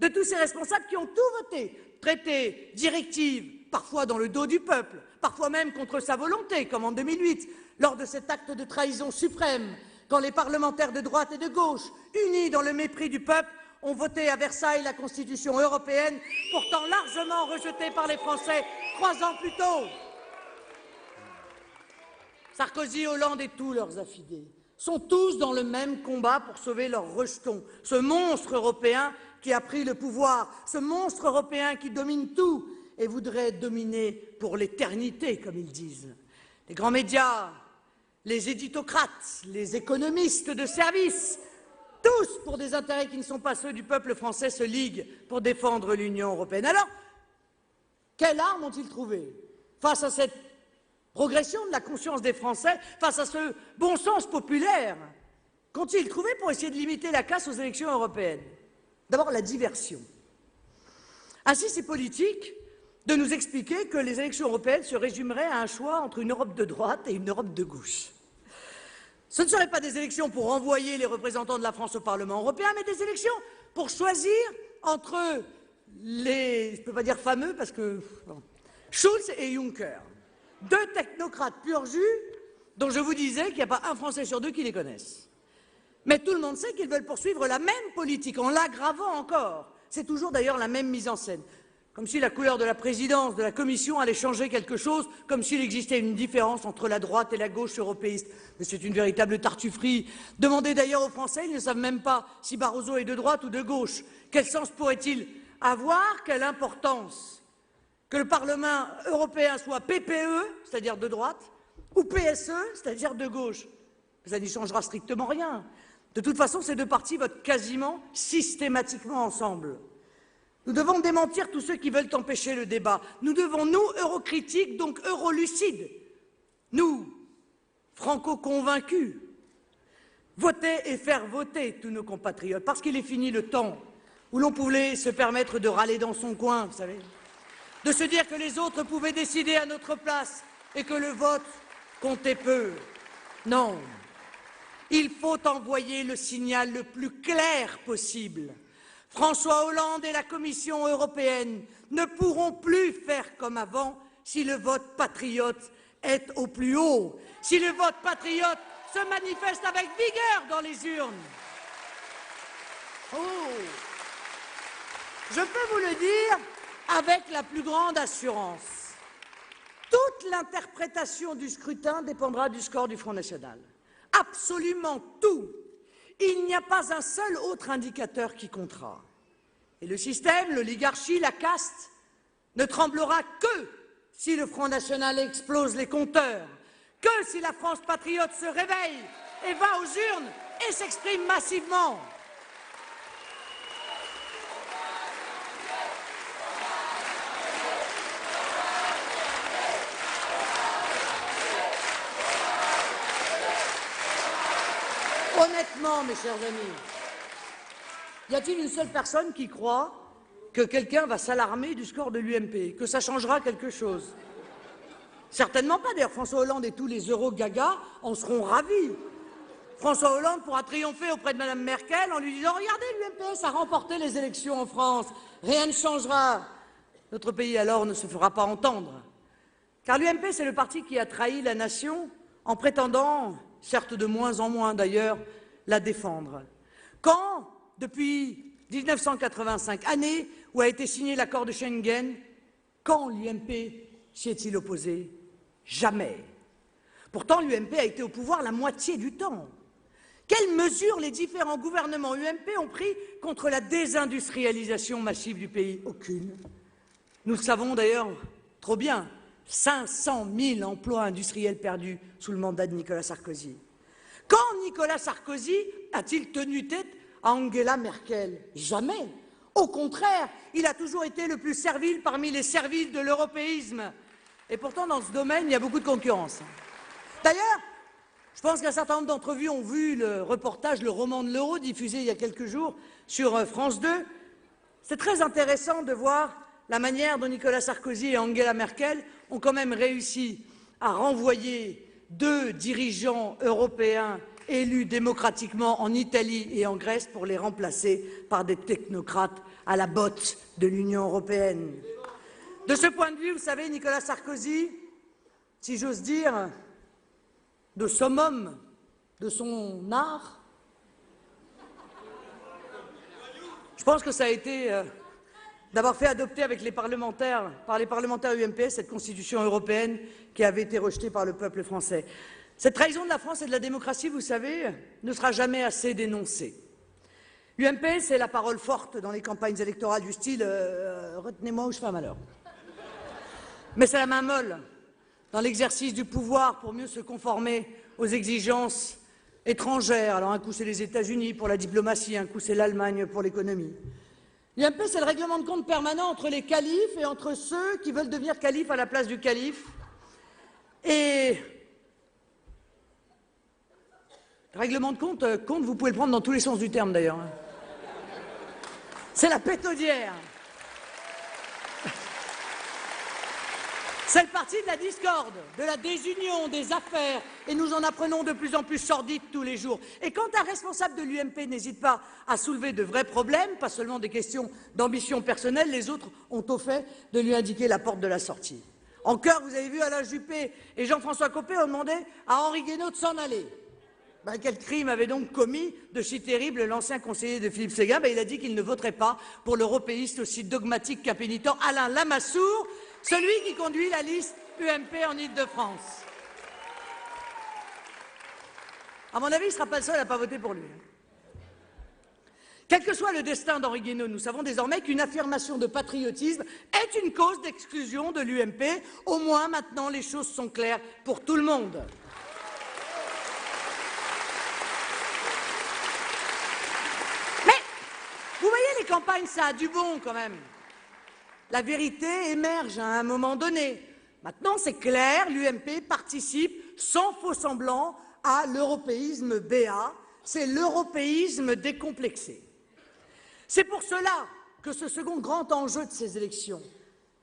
De tous ces responsables qui ont tout voté, traités, directives, parfois dans le dos du peuple, parfois même contre sa volonté, comme en 2008, lors de cet acte de trahison suprême, quand les parlementaires de droite et de gauche, unis dans le mépris du peuple, ont voté à Versailles la Constitution européenne, pourtant largement rejetée par les Français 3 ans plus tôt. Sarkozy, Hollande et tous leurs affidés sont tous dans le même combat pour sauver leur rejeton, ce monstre européen qui a pris le pouvoir, ce monstre européen qui domine tout et voudrait dominer pour l'éternité, comme ils disent. Les grands médias, les éditocrates, les économistes de service, tous pour des intérêts qui ne sont pas ceux du peuple français se liguent pour défendre l'Union européenne. Alors, quelle arme ont-ils trouvé face à cette progression de la conscience des Français, face à ce bon sens populaire? Qu'ont-ils trouvé pour essayer de limiter la casse aux élections européennes? D'abord, la diversion. Ainsi, c'est politique de nous expliquer que les élections européennes se résumeraient à un choix entre une Europe de droite et une Europe de gauche. Ce ne seraient pas des élections pour envoyer les représentants de la France au Parlement européen, mais des élections pour choisir entre les, je ne peux pas dire fameux parce que, Schulz et Juncker, 2 technocrates pur jus dont je vous disais qu'il n'y a pas un Français sur 2 qui les connaissent. Mais tout le monde sait qu'ils veulent poursuivre la même politique, en l'aggravant encore. C'est toujours d'ailleurs la même mise en scène. Comme si la couleur de la présidence de la Commission allait changer quelque chose, comme s'il existait une différence entre la droite et la gauche européiste. Mais c'est une véritable tartufferie. Demandez d'ailleurs aux Français, ils ne savent même pas si Barroso est de droite ou de gauche. Quel sens pourrait-il avoir? Quelle importance? Que le Parlement européen soit PPE, c'est-à-dire de droite, ou PSE, c'est-à-dire de gauche. Ça n'y changera strictement rien. De toute façon, ces 2 partis votent quasiment systématiquement ensemble. Nous devons démentir tous ceux qui veulent empêcher le débat. Nous devons, nous, eurocritiques, donc eurolucides, nous, franco-convaincus, voter et faire voter tous nos compatriotes, parce qu'il est fini le temps où l'on pouvait se permettre de râler dans son coin, vous savez, de se dire que les autres pouvaient décider à notre place et que le vote comptait peu. Non. Il faut envoyer le signal le plus clair possible. François Hollande et la Commission européenne ne pourront plus faire comme avant si le vote patriote est au plus haut, si le vote patriote se manifeste avec vigueur dans les urnes. Oh, je peux vous le dire avec la plus grande assurance. Toute l'interprétation du scrutin dépendra du score du Front national. Absolument tout. Il n'y a pas un seul autre indicateur qui comptera. Et le système, l'oligarchie, la caste, ne tremblera que si le Front National explose les compteurs, que si la France patriote se réveille et va aux urnes et s'exprime massivement. Honnêtement, mes chers amis, y a-t-il une seule personne qui croit que quelqu'un va s'alarmer du score de l'UMP, que ça changera quelque chose? Certainement pas. D'ailleurs, François Hollande et tous les euro-gagas en seront ravis. François Hollande pourra triompher auprès de Mme Merkel en lui disant « Regardez, l'UMP, ça a remporté les élections en France, rien ne changera ». Notre pays, alors, ne se fera pas entendre. Car l'UMP, c'est le parti qui a trahi la nation en prétendant, certes de moins en moins d'ailleurs, la défendre. Quand, depuis 1985, année où a été signé l'accord de Schengen, quand l'UMP s'y est-il opposé? Jamais. Pourtant, l'UMP a été au pouvoir la moitié du temps. Quelles mesures les différents gouvernements UMP ont pris contre la désindustrialisation massive du pays? Aucune. Nous le savons d'ailleurs trop bien. 500 000 emplois industriels perdus sous le mandat de Nicolas Sarkozy. Quand Nicolas Sarkozy a-t-il tenu tête à Angela Merkel? Jamais. Au contraire, il a toujours été le plus servile parmi les serviles de l'européisme. Et pourtant, dans ce domaine, il y a beaucoup de concurrence. D'ailleurs, je pense qu'un certain nombre d'entre vous ont vu le reportage, le roman de l'euro, diffusé il y a quelques jours sur France 2. C'est très intéressant de voir la manière dont Nicolas Sarkozy et Angela Merkel ont quand même réussi à renvoyer deux dirigeants européens élus démocratiquement en Italie et en Grèce pour les remplacer par des technocrates à la botte de l'Union européenne. De ce point de vue, vous savez, Nicolas Sarkozy, si j'ose dire, de summum de son art, je pense que ça a été d'avoir fait adopter avec par les parlementaires UMP cette constitution européenne qui avait été rejetée par le peuple français. Cette trahison de la France et de la démocratie, vous savez, ne sera jamais assez dénoncée. L'UMP, c'est la parole forte dans les campagnes électorales du style retenez-moi ou je fais un malheur. Mais c'est la main molle dans l'exercice du pouvoir pour mieux se conformer aux exigences étrangères. Alors un coup c'est les États-Unis pour la diplomatie, un coup c'est l'Allemagne pour l'économie. L'UMP, c'est le règlement de compte permanent entre les califes et entre ceux qui veulent devenir califes à la place du calife. Et le règlement de compte, vous pouvez le prendre dans tous les sens du terme d'ailleurs. C'est la pétaudière. C'est le parti de la discorde, de la désunion, des affaires, et nous en apprenons de plus en plus sordides tous les jours. Et quand un responsable de l'UMP n'hésite pas à soulever de vrais problèmes, pas seulement des questions d'ambition personnelle, les autres ont au fait de lui indiquer la porte de la sortie. En chœur, vous avez vu, Alain Juppé et Jean-François Copé ont demandé à Henri Guénaud de s'en aller. Quel crime avait donc commis de si terrible l'ancien conseiller de Philippe Séguin? Il a dit qu'il ne voterait pas pour l'européiste aussi dogmatique qu'impénitent Alain Lamassoure, celui qui conduit la liste UMP en Île-de-France. À mon avis, il ne sera pas le seul à ne pas voter pour lui. Quel que soit le destin d'Henri Guénaud, nous savons désormais qu'une affirmation de patriotisme est une cause d'exclusion de l'UMP. Au moins, maintenant, les choses sont claires pour tout le monde. Mais, vous voyez, les campagnes, ça a du bon quand même. La vérité émerge à un moment donné. Maintenant, c'est clair, l'UMP participe sans faux semblant à l'européisme béat. C'est l'européisme décomplexé. C'est pour cela que ce second grand enjeu de ces élections,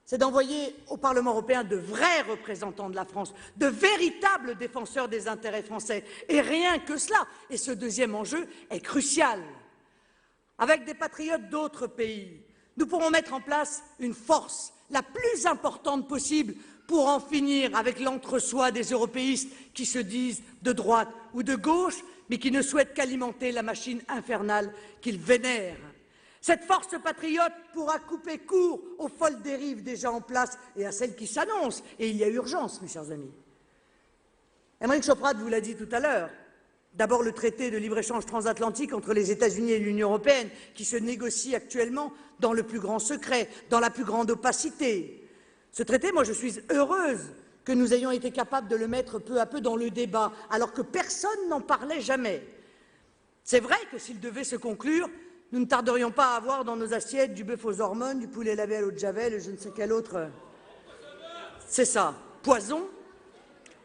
c'est d'envoyer au Parlement européen de vrais représentants de la France, de véritables défenseurs des intérêts français. Et rien que cela. Et ce deuxième enjeu est crucial. Avec des patriotes d'autres pays, nous pourrons mettre en place une force la plus importante possible pour en finir avec l'entre-soi des européistes qui se disent de droite ou de gauche, mais qui ne souhaitent qu'alimenter la machine infernale qu'ils vénèrent. Cette force patriote pourra couper court aux folles dérives déjà en place et à celles qui s'annoncent. Et il y a urgence, mes chers amis. Aymeric Choprade vous l'a dit tout à l'heure, D'abord le traité de libre-échange transatlantique entre les États-Unis et l'Union européenne, qui se négocie actuellement dans le plus grand secret, dans la plus grande opacité. Ce traité, moi je suis heureuse que nous ayons été capables de le mettre peu à peu dans le débat, alors que personne n'en parlait jamais. C'est vrai que s'il devait se conclure, nous ne tarderions pas à avoir dans nos assiettes du bœuf aux hormones, du poulet lavé à l'eau de Javel, je ne sais quel autre. C'est ça, poison,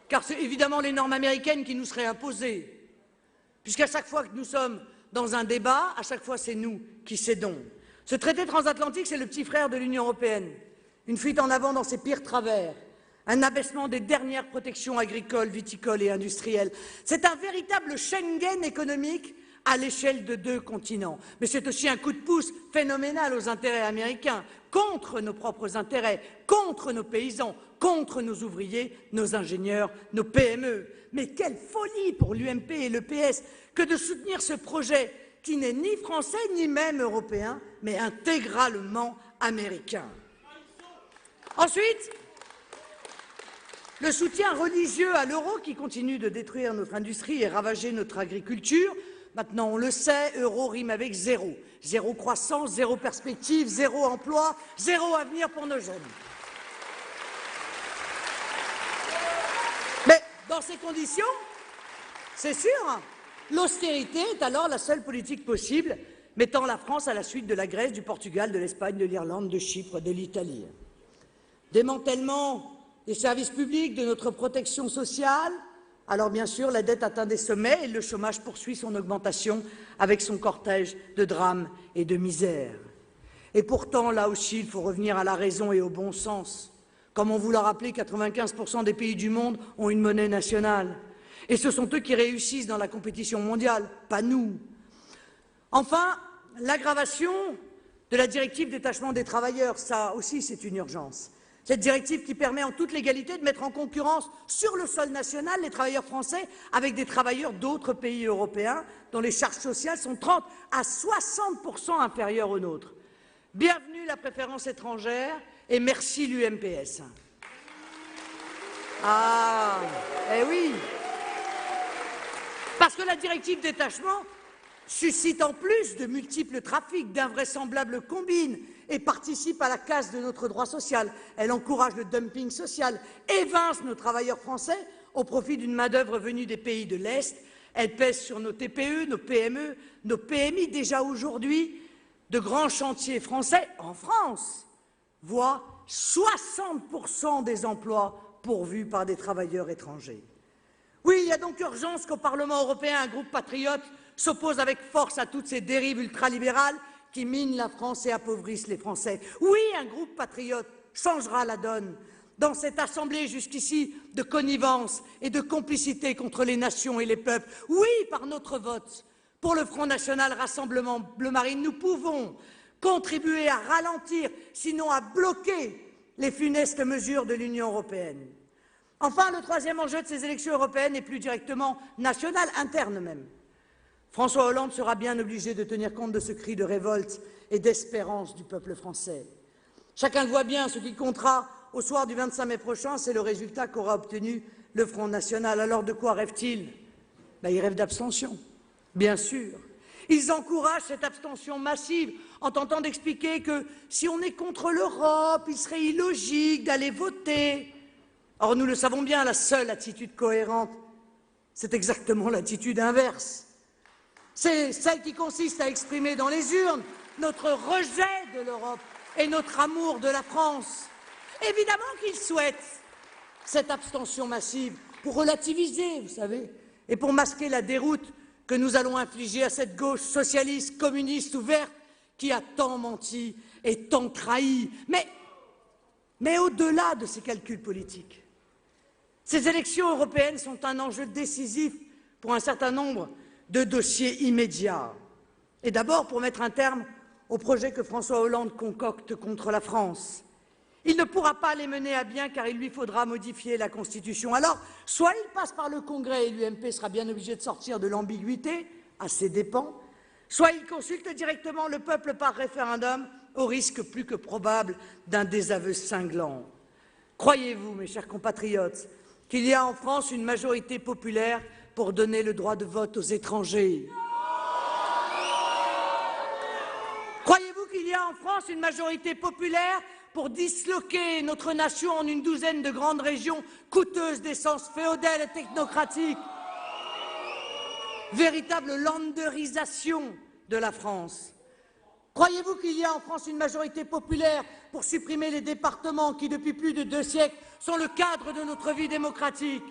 car c'est évidemment les normes américaines qui nous seraient imposées. Puisqu'à chaque fois que nous sommes dans un débat, à chaque fois c'est nous qui cédons. Ce traité transatlantique, c'est le petit frère de l'Union européenne. Une fuite en avant dans ses pires travers, un abaissement des dernières protections agricoles, viticoles et industrielles. C'est un véritable Schengen économique à l'échelle de 2 continents. Mais c'est aussi un coup de pouce phénoménal aux intérêts américains, contre nos propres intérêts, contre nos paysans, contre nos ouvriers, nos ingénieurs, nos PME. Mais quelle folie pour l'UMP et le PS que de soutenir ce projet qui n'est ni français ni même européen, mais intégralement américain. Ensuite, le soutien religieux à l'euro qui continue de détruire notre industrie et ravager notre agriculture. Maintenant, on le sait, euro rime avec zéro. Zéro croissance, zéro perspective, zéro emploi, zéro avenir pour nos jeunes. Mais dans ces conditions, c'est sûr, l'austérité est alors la seule politique possible, mettant la France à la suite de la Grèce, du Portugal, de l'Espagne, de l'Irlande, de Chypre, de l'Italie. Démantèlement des services publics, de notre protection sociale. Alors bien sûr, la dette atteint des sommets et le chômage poursuit son augmentation avec son cortège de drames et de misère. Et pourtant, là aussi, il faut revenir à la raison et au bon sens. Comme on vous l'a rappelé, 95% des pays du monde ont une monnaie nationale. Et ce sont eux qui réussissent dans la compétition mondiale, pas nous. Enfin, l'aggravation de la directive détachement des travailleurs, ça aussi c'est une urgence. Cette directive qui permet en toute légalité de mettre en concurrence sur le sol national les travailleurs français avec des travailleurs d'autres pays européens dont les charges sociales sont 30 à 60% inférieures aux nôtres. Bienvenue la préférence étrangère et merci l'UMPS. Ah, eh oui, parce que la directive détachement suscite en plus de multiples trafics, d'invraisemblables combines et participe à la casse de notre droit social. Elle encourage le dumping social, évince nos travailleurs français au profit d'une main-d'œuvre venue des pays de l'Est. Elle pèse sur nos TPE, nos PME, nos PMI. Déjà aujourd'hui, de grands chantiers français en France voient 60% des emplois pourvus par des travailleurs étrangers. Oui, il y a donc urgence qu'au Parlement européen, un groupe patriote s'oppose avec force à toutes ces dérives ultralibérales qui minent la France et appauvrissent les Français. Oui, un groupe patriote changera la donne dans cette assemblée jusqu'ici de connivence et de complicité contre les nations et les peuples. Oui, par notre vote pour le Front National Rassemblement Bleu Marine, nous pouvons contribuer à ralentir, sinon à bloquer les funestes mesures de l'Union européenne. Enfin, le troisième enjeu de ces élections européennes est plus directement national, interne même. François Hollande sera bien obligé de tenir compte de ce cri de révolte et d'espérance du peuple français. Chacun le voit bien, ce qui comptera au soir du 25 mai prochain, c'est le résultat qu'aura obtenu le Front National. Alors de quoi rêve-t-il? Il rêve d'abstention, bien sûr. Ils encouragent cette abstention massive en tentant d'expliquer que si on est contre l'Europe, il serait illogique d'aller voter. Or, nous le savons bien, la seule attitude cohérente, c'est exactement l'attitude inverse. C'est celle qui consiste à exprimer dans les urnes notre rejet de l'Europe et notre amour de la France. Évidemment qu'ils souhaitent cette abstention massive pour relativiser, vous savez, et pour masquer la déroute que nous allons infliger à cette gauche socialiste, communiste ou verte qui a tant menti et tant trahi. Mais au-delà de ces calculs politiques, ces élections européennes sont un enjeu décisif pour un certain nombre de dossiers immédiats. Et d'abord pour mettre un terme au projet que François Hollande concocte contre la France. Il ne pourra pas les mener à bien car il lui faudra modifier la Constitution. Alors, soit il passe par le Congrès et l'UMP sera bien obligé de sortir de l'ambiguïté, à ses dépens, soit il consulte directement le peuple par référendum, au risque plus que probable d'un désaveu cinglant. Croyez-vous, mes chers compatriotes, qu'il y a en France une majorité populaire pour donner le droit de vote aux étrangers. Croyez-vous qu'il y a en France une majorité populaire pour disloquer notre nation en une douzaine de grandes régions coûteuses d'essence féodale et technocratique? Véritable landerisation de la France. Croyez-vous qu'il y a en France une majorité populaire pour supprimer les départements qui, depuis plus de 2 siècles, sont le cadre de notre vie démocratique?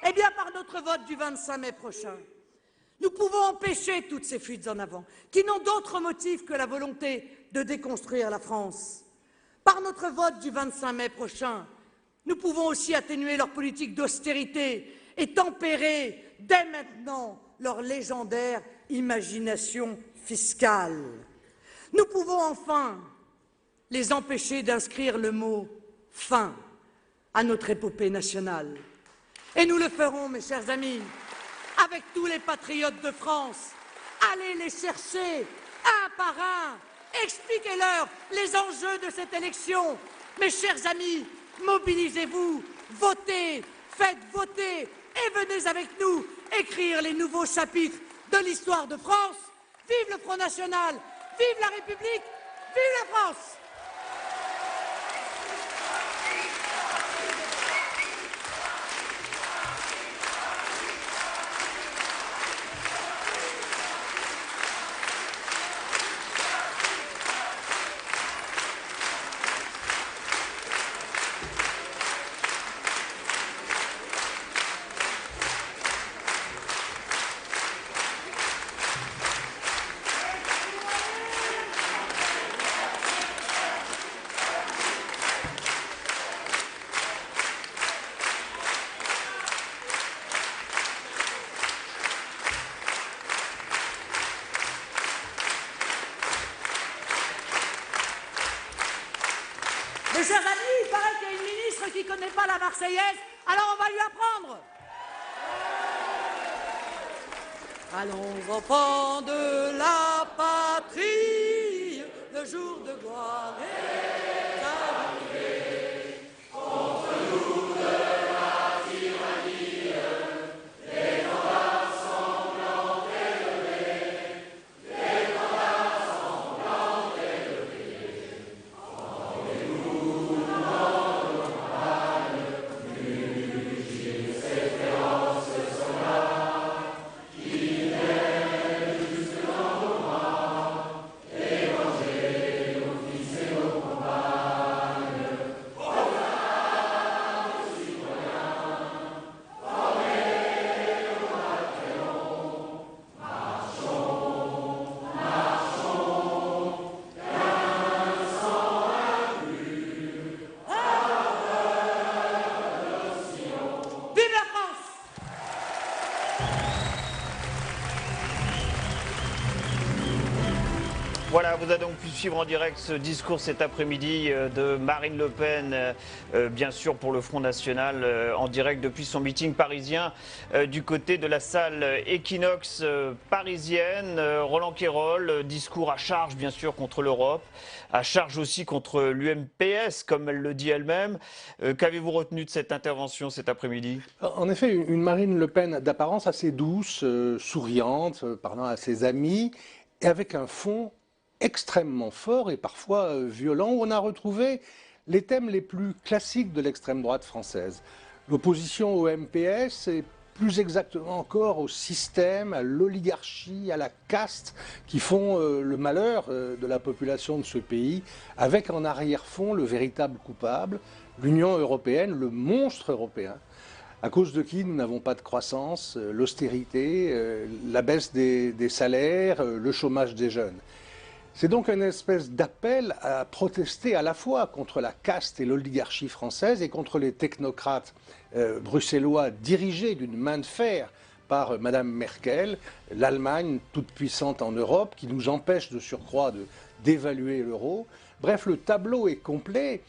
Eh bien, par notre vote du 25 mai prochain, nous pouvons empêcher toutes ces fuites en avant, qui n'ont d'autre motif que la volonté de déconstruire la France. Par notre vote du 25 mai prochain, nous pouvons aussi atténuer leur politique d'austérité et tempérer dès maintenant leur légendaire imagination fiscale. Nous pouvons enfin les empêcher d'inscrire le mot « fin » à notre épopée nationale. Et nous le ferons, mes chers amis, avec tous les patriotes de France. Allez les chercher, un par un, expliquez-leur les enjeux de cette élection. Mes chers amis, mobilisez-vous, votez, faites voter et venez avec nous écrire les nouveaux chapitres de l'histoire de France. Vive le Front National, vive la République, vive la France! Mes chers amis, il paraît qu'il y a une ministre qui ne connaît pas la Marseillaise, alors on va lui apprendre. Allons, enfants de la patrie, le jour de gloire est arrivé. Contre nous de la tyrannie, l'étendard sanglant élevé, l'étendard sanglant élevé. Rendez-nous dans nos campagnes, mugis espérances soldats, qui viennent jusque dans nos bras, évanger nos fils et nos compagnes. Aux braves citoyens, formés au bataillon, marchons, marchons, 1500 inclus, à l'horreur de Sion. Vive la France! Voilà, vous avez donc pu suivre en direct ce discours cet après-midi de Marine Le Pen, bien sûr pour le Front National, en direct depuis son meeting parisien du côté de la salle Equinox parisienne. Roland Quérol, discours à charge bien sûr contre l'Europe, à charge aussi contre l'UMPS, comme elle le dit elle-même. Qu'avez-vous retenu de cette intervention cet après-midi? En effet, une Marine Le Pen d'apparence assez douce, souriante, parlant à ses amis, et avec un fond extrêmement fort et parfois violent, où on a retrouvé les thèmes les plus classiques de l'extrême droite française. L'opposition au MPS et plus exactement encore au système, à l'oligarchie, à la caste qui font le malheur de la population de ce pays, avec en arrière-fond le véritable coupable, l'Union européenne, le monstre européen, à cause de qui nous n'avons pas de croissance, l'austérité, la baisse des salaires, le chômage des jeunes. C'est donc une espèce d'appel à protester à la fois contre la caste et l'oligarchie française et contre les technocrates bruxellois dirigés d'une main de fer par Madame Merkel, l'Allemagne toute puissante en Europe, qui nous empêche de surcroît d'évaluer l'euro. Bref, le tableau est complet.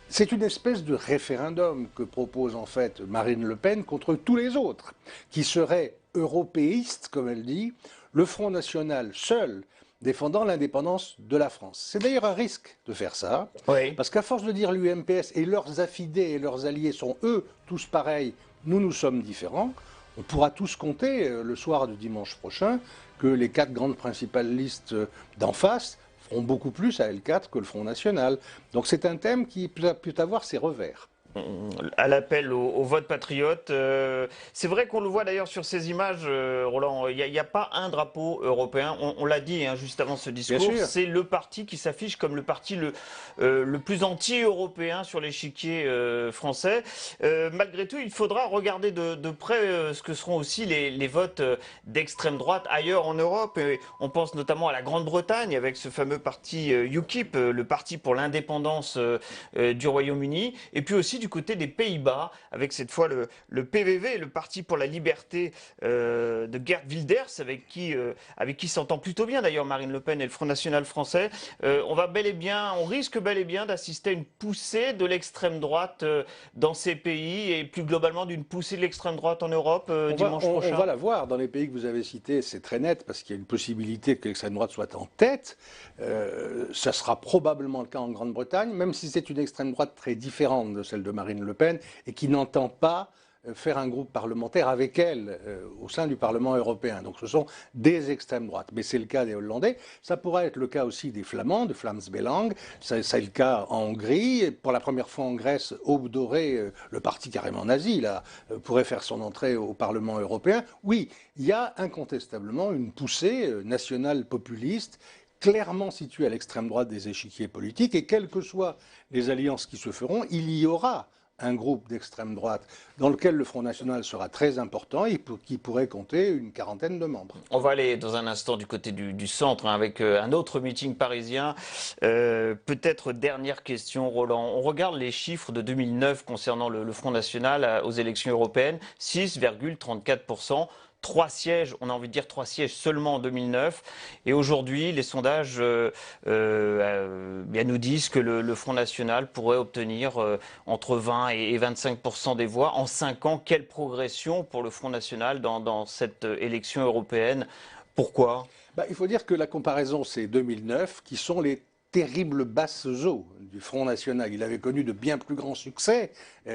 C'est une espèce de référendum que propose en fait Marine Le Pen contre tous les autres, qui seraient européistes, comme elle dit, le Front National seul, défendant l'indépendance de la France. C'est d'ailleurs un risque de faire ça, Oui. parce qu'à force de dire l'UMPS et leurs affidés et leurs alliés sont eux tous pareils, nous sommes différents, On pourra tous compter le soir du dimanche prochain que les 4 grandes principales listes d'en face feront beaucoup plus à L4 que le Front National. Donc c'est un thème qui peut avoir ses revers. À l'appel au vote patriote. C'est vrai qu'on le voit d'ailleurs sur ces images, Roland, il n'y a pas un drapeau européen. On l'a dit juste avant ce discours, c'est le parti qui s'affiche comme le parti le plus anti-européen sur l'échiquier français. Malgré tout, il faudra regarder de près ce que seront aussi les votes d'extrême droite ailleurs en Europe. Et on pense notamment à la Grande-Bretagne avec ce fameux parti UKIP, le parti pour l'indépendance du Royaume-Uni, et puis aussi du côté des Pays-Bas, avec cette fois le PVV, le Parti pour la liberté de Geert Wilders, avec qui s'entend plutôt bien d'ailleurs Marine Le Pen et le Front National français. On risque bel et bien d'assister à une poussée de l'extrême droite dans ces pays et plus globalement d'une poussée de l'extrême droite en Europe dimanche prochain. On va la voir dans les pays que vous avez cités, c'est très net parce qu'il y a une possibilité que l'extrême droite soit en tête. Ça sera probablement le cas en Grande-Bretagne, même si c'est une extrême droite très différente de celle de Marine Le Pen et qui n'entend pas faire un groupe parlementaire avec elle au sein du Parlement européen. Donc ce sont des extrêmes droites. Mais c'est le cas des Hollandais. Ça pourrait être le cas aussi des Flamands, de Vlaams-Belang. C'est le cas en Hongrie. Et pour la première fois en Grèce, Aube Dorée, le parti carrément nazi, là, pourrait faire son entrée au Parlement européen. Oui, il y a incontestablement une poussée nationale populiste clairement située à l'extrême droite des échiquiers politiques, et quelles que soient les alliances qui se feront, il y aura un groupe d'extrême droite dans lequel le Front National sera très important et qui pourrait compter une quarantaine de membres. On va aller dans un instant du côté du centre avec un autre meeting parisien. Peut-être dernière question, Roland. On regarde les chiffres de 2009 concernant le Front National aux élections européennes, 6,34%. 3 sièges, on a envie de dire 3 sièges seulement en 2009. Et aujourd'hui, les sondages nous disent que le Front National pourrait obtenir entre 20 et 25% des voix en 5 ans. Quelle progression pour le Front National dans cette élection européenne? Pourquoi? Il faut dire que la comparaison, c'est 2009, qui sont les terribles basses eaux du Front National. Il avait connu de bien plus grands succès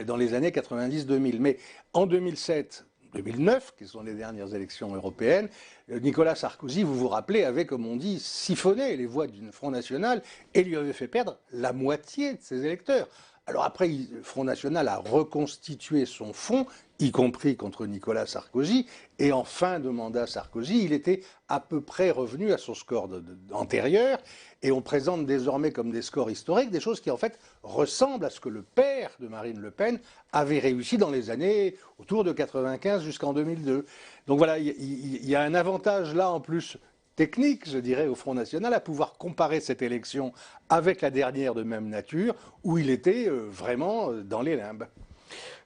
dans les années 90-2000. Mais en 2007... 2009, qui sont les dernières élections européennes, Nicolas Sarkozy, vous vous rappelez, avait, comme on dit, siphonné les voix du Front National et lui avait fait perdre la moitié de ses électeurs. Alors après, le Front National a reconstitué son fond, y compris contre Nicolas Sarkozy, et en fin de mandat Sarkozy, il était à peu près revenu à son score antérieur, et on présente désormais comme des scores historiques des choses qui en fait ressemblent à ce que le père de Marine Le Pen avait réussi dans les années autour de 95 jusqu'en 2002. Donc voilà, il y a un avantage là en plus technique, je dirais, au Front National, à pouvoir comparer cette élection avec la dernière de même nature, où il était vraiment dans les limbes.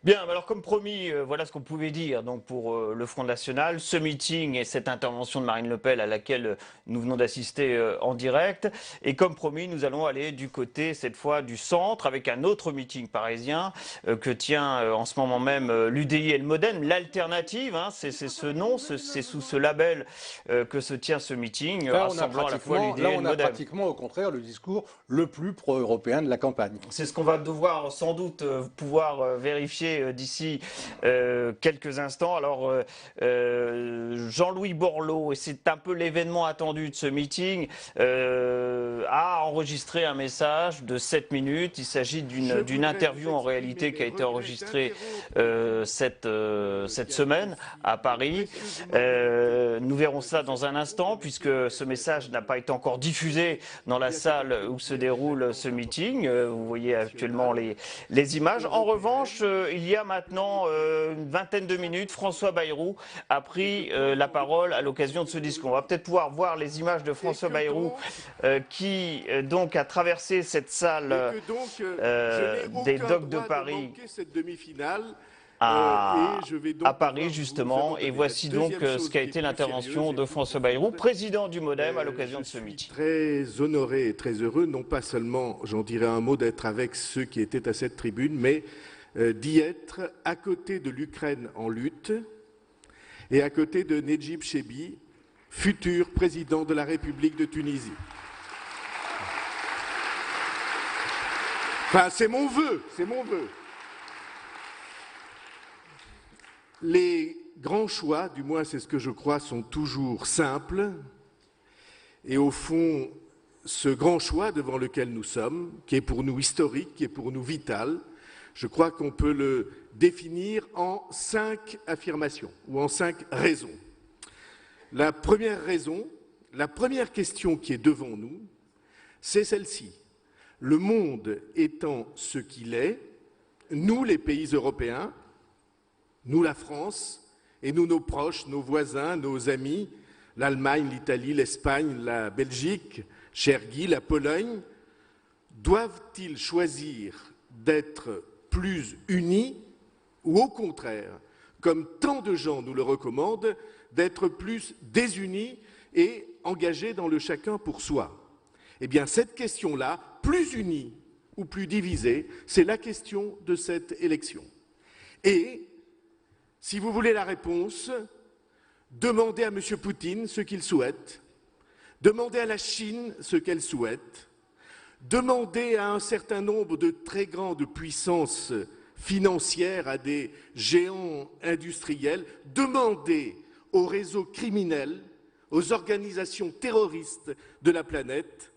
Bien, alors comme promis, voilà ce qu'on pouvait dire donc pour le Front National, ce meeting et cette intervention de Marine Le Pen à laquelle nous venons d'assister en direct. Et comme promis, nous allons aller du côté, cette fois, du centre, avec un autre meeting parisien que tient en ce moment même l'UDI et le Modem, l'alternative, hein, c'est ce nom, c'est sous ce label que se tient ce meeting, rassemblant à la fois l'UDI et le Modem. Là, on a pratiquement, au contraire, le discours le plus pro-européen de la campagne. C'est ce qu'on va devoir sans doute pouvoir vérifier d'ici quelques instants. Alors, Jean-Louis Borloo, et c'est un peu l'événement attendu de ce meeting, a enregistré un message de 7 minutes. Il s'agit d'une interview en réalité qui a été enregistrée cette semaine à Paris. Nous verrons ça dans un instant puisque ce message n'a pas été encore diffusé dans la salle où se déroule ce meeting. Vous voyez actuellement les images. En revanche, il y a maintenant une vingtaine de minutes, François Bayrou a pris la parole à l'occasion de ce discours. On va peut-être pouvoir voir les images de François Bayrou qui donc a traversé cette salle des Docks de Paris à Paris justement, et voici donc ce qu'a été l'intervention de François Bayrou, président du Modem, à l'occasion de ce meeting. Très honoré et très heureux, non pas seulement, j'en dirais un mot, d'être avec ceux qui étaient à cette tribune, mais d'y être à côté de l'Ukraine en lutte et à côté de Nedjib Chebi, futur président de la République de Tunisie. Enfin, c'est mon vœu, c'est mon vœu. Les grands choix, du moins c'est ce que je crois, sont toujours simples. Et au fond, ce grand choix devant lequel nous sommes, qui est pour nous historique, qui est pour nous vital, je crois qu'on peut le définir en 5 affirmations ou en 5 raisons. La première raison, la première question qui est devant nous, c'est celle-ci. Le monde étant ce qu'il est, nous les pays européens, nous la France, et nous nos proches, nos voisins, nos amis, l'Allemagne, l'Italie, l'Espagne, la Belgique, cher Guy, la Pologne, doivent-ils choisir d'être plus unis ou au contraire, comme tant de gens nous le recommandent, d'être plus désunis et engagés dans le chacun pour soi? Eh bien, cette question-là, plus unis ou plus divisés, c'est la question de cette élection. Et, si vous voulez la réponse, demandez à M. Poutine ce qu'il souhaite, demandez à la Chine ce qu'elle souhaite, demandez à un certain nombre de très grandes puissances financières, à des géants industriels, demandez aux réseaux criminels, aux organisations terroristes de la planète,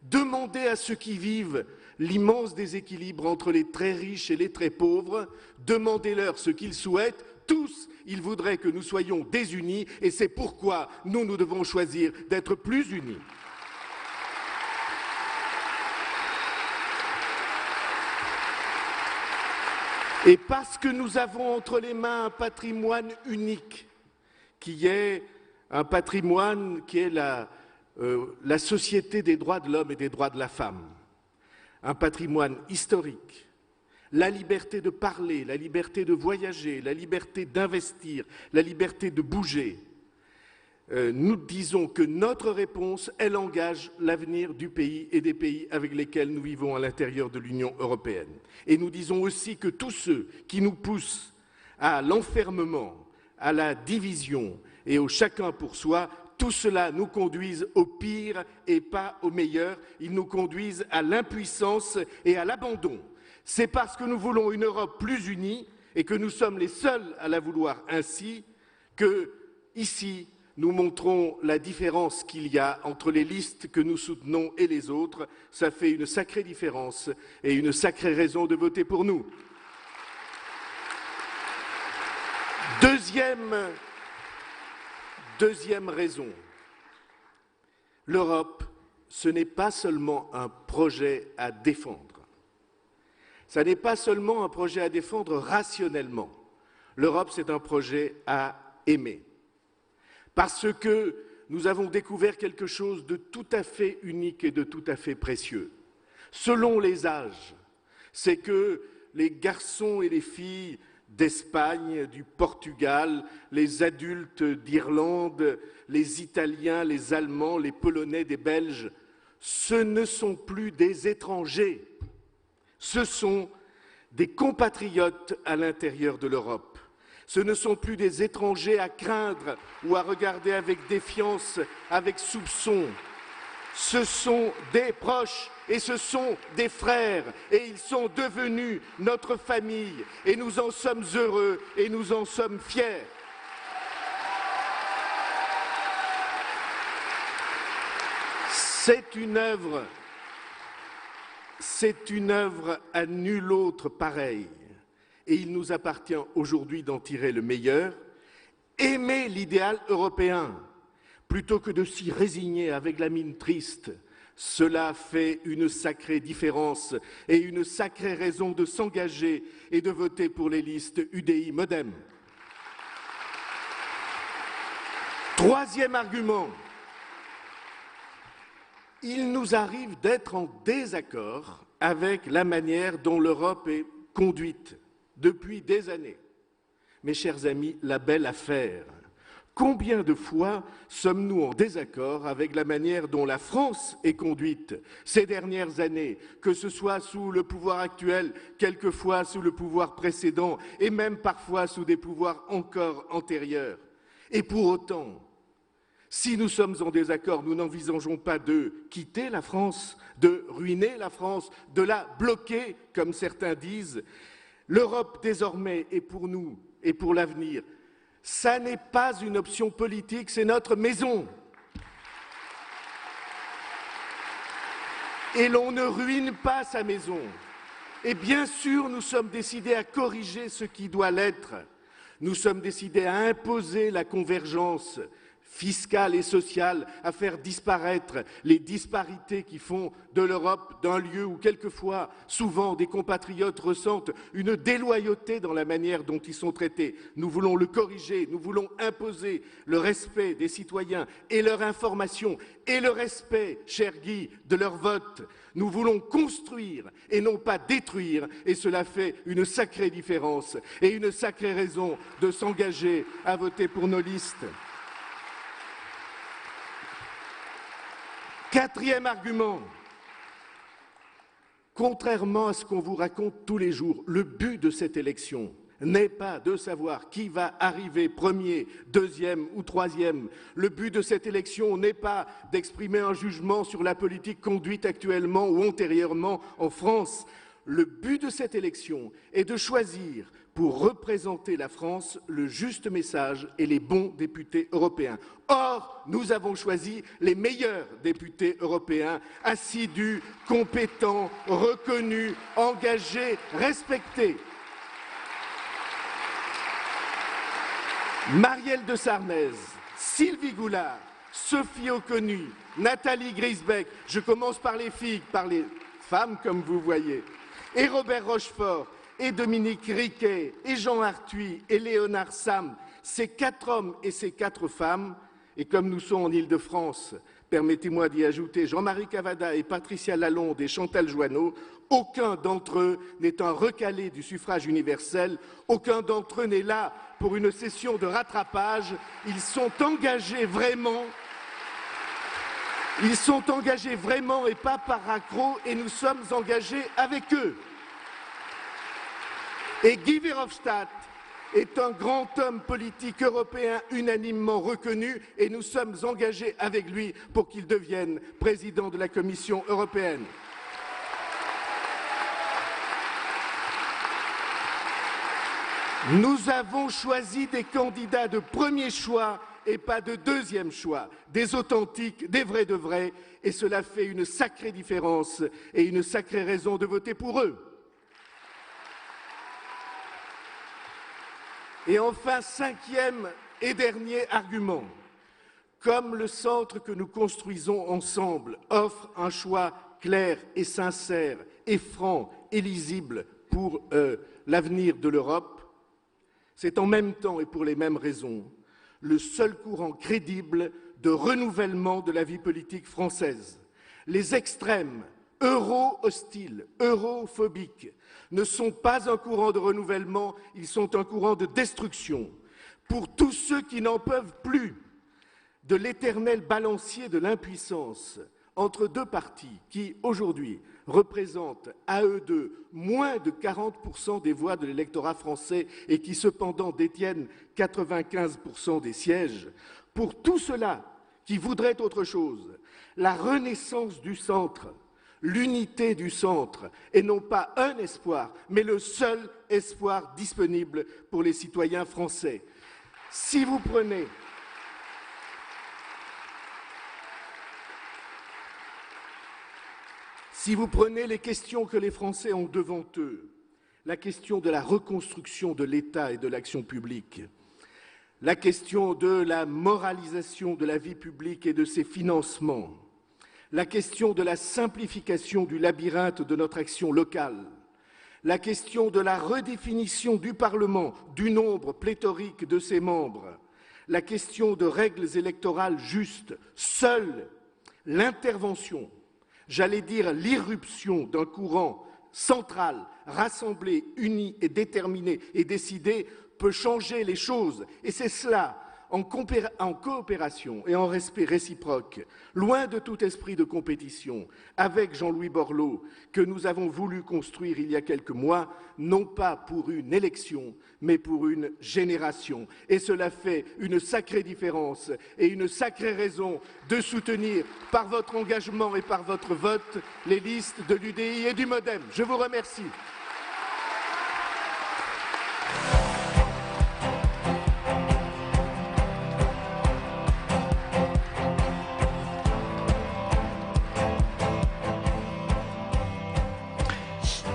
demandez à ceux qui vivent l'immense déséquilibre entre les très riches et les très pauvres, demandez-leur ce qu'ils souhaitent. Tous, ils voudraient que nous soyons désunis et c'est pourquoi nous devons choisir d'être plus unis. Et parce que nous avons entre les mains un patrimoine unique, qui est un patrimoine qui est la société des droits de l'homme et des droits de la femme, un patrimoine historique, la liberté de parler, la liberté de voyager, la liberté d'investir, la liberté de bouger. Nous disons que notre réponse, elle engage l'avenir du pays et des pays avec lesquels nous vivons à l'intérieur de l'Union européenne. Et nous disons aussi que tous ceux qui nous poussent à l'enfermement, à la division et au chacun pour soi, tout cela nous conduise au pire et pas au meilleur. Ils nous conduisent à l'impuissance et à l'abandon. C'est parce que nous voulons une Europe plus unie et que nous sommes les seuls à la vouloir ainsi que, ici, nous montrons la différence qu'il y a entre les listes que nous soutenons et les autres. Ça fait une sacrée différence et une sacrée raison de voter pour nous. Deuxième raison, l'Europe, ce n'est pas seulement un projet à défendre. Ce n'est pas seulement un projet à défendre rationnellement. L'Europe, c'est un projet à aimer. Parce que nous avons découvert quelque chose de tout à fait unique et de tout à fait précieux. Selon les âges, c'est que les garçons et les filles d'Espagne, du Portugal, les adultes d'Irlande, les Italiens, les Allemands, les Polonais, les Belges, ce ne sont plus des étrangers, ce sont des compatriotes à l'intérieur de l'Europe. Ce ne sont plus des étrangers à craindre ou à regarder avec défiance, avec soupçon. Ce sont des proches et ce sont des frères et ils sont devenus notre famille et nous en sommes heureux et nous en sommes fiers. C'est une œuvre à nul autre pareille. Et il nous appartient aujourd'hui d'en tirer le meilleur, aimer l'idéal européen, plutôt que de s'y résigner avec la mine triste. Cela fait une sacrée différence et une sacrée raison de s'engager et de voter pour les listes UDI-Modem. Troisième argument, il nous arrive d'être en désaccord avec la manière dont l'Europe est conduite depuis des années. Mes chers amis, la belle affaire. Combien de fois sommes-nous en désaccord avec la manière dont la France est conduite ces dernières années, que ce soit sous le pouvoir actuel, quelquefois sous le pouvoir précédent, et même parfois sous des pouvoirs encore antérieurs. Et pour autant, si nous sommes en désaccord, nous n'envisageons pas de quitter la France, de ruiner la France, de la bloquer, comme certains disent. L'Europe, désormais, est pour nous et pour l'avenir Ça n'est pas une option politique, c'est notre maison. Et l'on ne ruine pas sa maison. Et bien sûr, nous sommes décidés à corriger ce qui doit l'être. Nous sommes décidés à imposer la convergence fiscale et sociale, à faire disparaître les disparités qui font de l'Europe d'un lieu où quelquefois, souvent, des compatriotes ressentent une déloyauté dans la manière dont ils sont traités. Nous voulons le corriger, nous voulons imposer le respect des citoyens et leur information et le respect, cher Guy, de leur vote. Nous voulons construire et non pas détruire, et cela fait une sacrée différence et une sacrée raison de s'engager à voter pour nos listes. Quatrième argument, contrairement à ce qu'on vous raconte tous les jours, le but de cette élection n'est pas de savoir qui va arriver premier, deuxième ou troisième. Le but de cette élection n'est pas d'exprimer un jugement sur la politique conduite actuellement ou antérieurement en France. Le but de cette élection est de choisir pour représenter la France le juste message et les bons députés européens. Or, nous avons choisi les meilleurs députés européens, assidus, compétents, reconnus, engagés, respectés. Marielle de Sarnez, Sylvie Goulard, Sophie Oconi, Nathalie Griesbeck, je commence par les filles, par les femmes comme vous voyez, et Robert Rochefort, et Dominique Riquet, et Jean Arthuis, et Léonard Sam, ces 4 hommes et ces 4 femmes, et comme nous sommes en Île-de-France, permettez-moi d'y ajouter Jean-Marie Cavada et Patricia Lalonde et Chantal Joanneau, aucun d'entre eux n'est un recalé du suffrage universel, aucun d'entre eux n'est là pour une session de rattrapage, ils sont engagés vraiment et pas par accroc, et nous sommes engagés avec eux. Et Guy Verhofstadt est un grand homme politique européen unanimement reconnu et nous sommes engagés avec lui pour qu'il devienne président de la Commission européenne. Nous avons choisi des candidats de premier choix et pas de deuxième choix, des authentiques, des vrais de vrais, et cela fait une sacrée différence et une sacrée raison de voter pour eux. Et enfin, 5e et dernier argument. Comme le centre que nous construisons ensemble offre un choix clair et sincère et franc et lisible pour l'avenir de l'Europe, c'est en même temps et pour les mêmes raisons le seul courant crédible de renouvellement de la vie politique française. Les extrêmes, euro-hostiles, europhobiques, ne sont pas un courant de renouvellement, ils sont un courant de destruction. Pour tous ceux qui n'en peuvent plus de l'éternel balancier de l'impuissance entre deux partis qui, aujourd'hui, représentent à eux deux moins de 40% des voix de l'électorat français et qui, cependant, détiennent 95% des sièges, pour tout cela qui voudraient autre chose, la renaissance du centre, l'unité du centre, et non pas un espoir, mais le seul espoir disponible pour les citoyens français. Si vous prenez les questions que les Français ont devant eux, la question de la reconstruction de l'État et de l'action publique, la question de la moralisation de la vie publique et de ses financements, la question de la simplification du labyrinthe de notre action locale, la question de la redéfinition du Parlement, du nombre pléthorique de ses membres, la question de règles électorales justes, seule l'intervention, j'allais dire l'irruption d'un courant central, rassemblé, uni et déterminé et décidé peut changer les choses. Et c'est cela, en coopération et en respect réciproque, loin de tout esprit de compétition, avec Jean-Louis Borloo, que nous avons voulu construire il y a quelques mois, non pas pour une élection, mais pour une génération. Et cela fait une sacrée différence et une sacrée raison de soutenir, par votre engagement et par votre vote, les listes de l'UDI et du MoDem. Je vous remercie.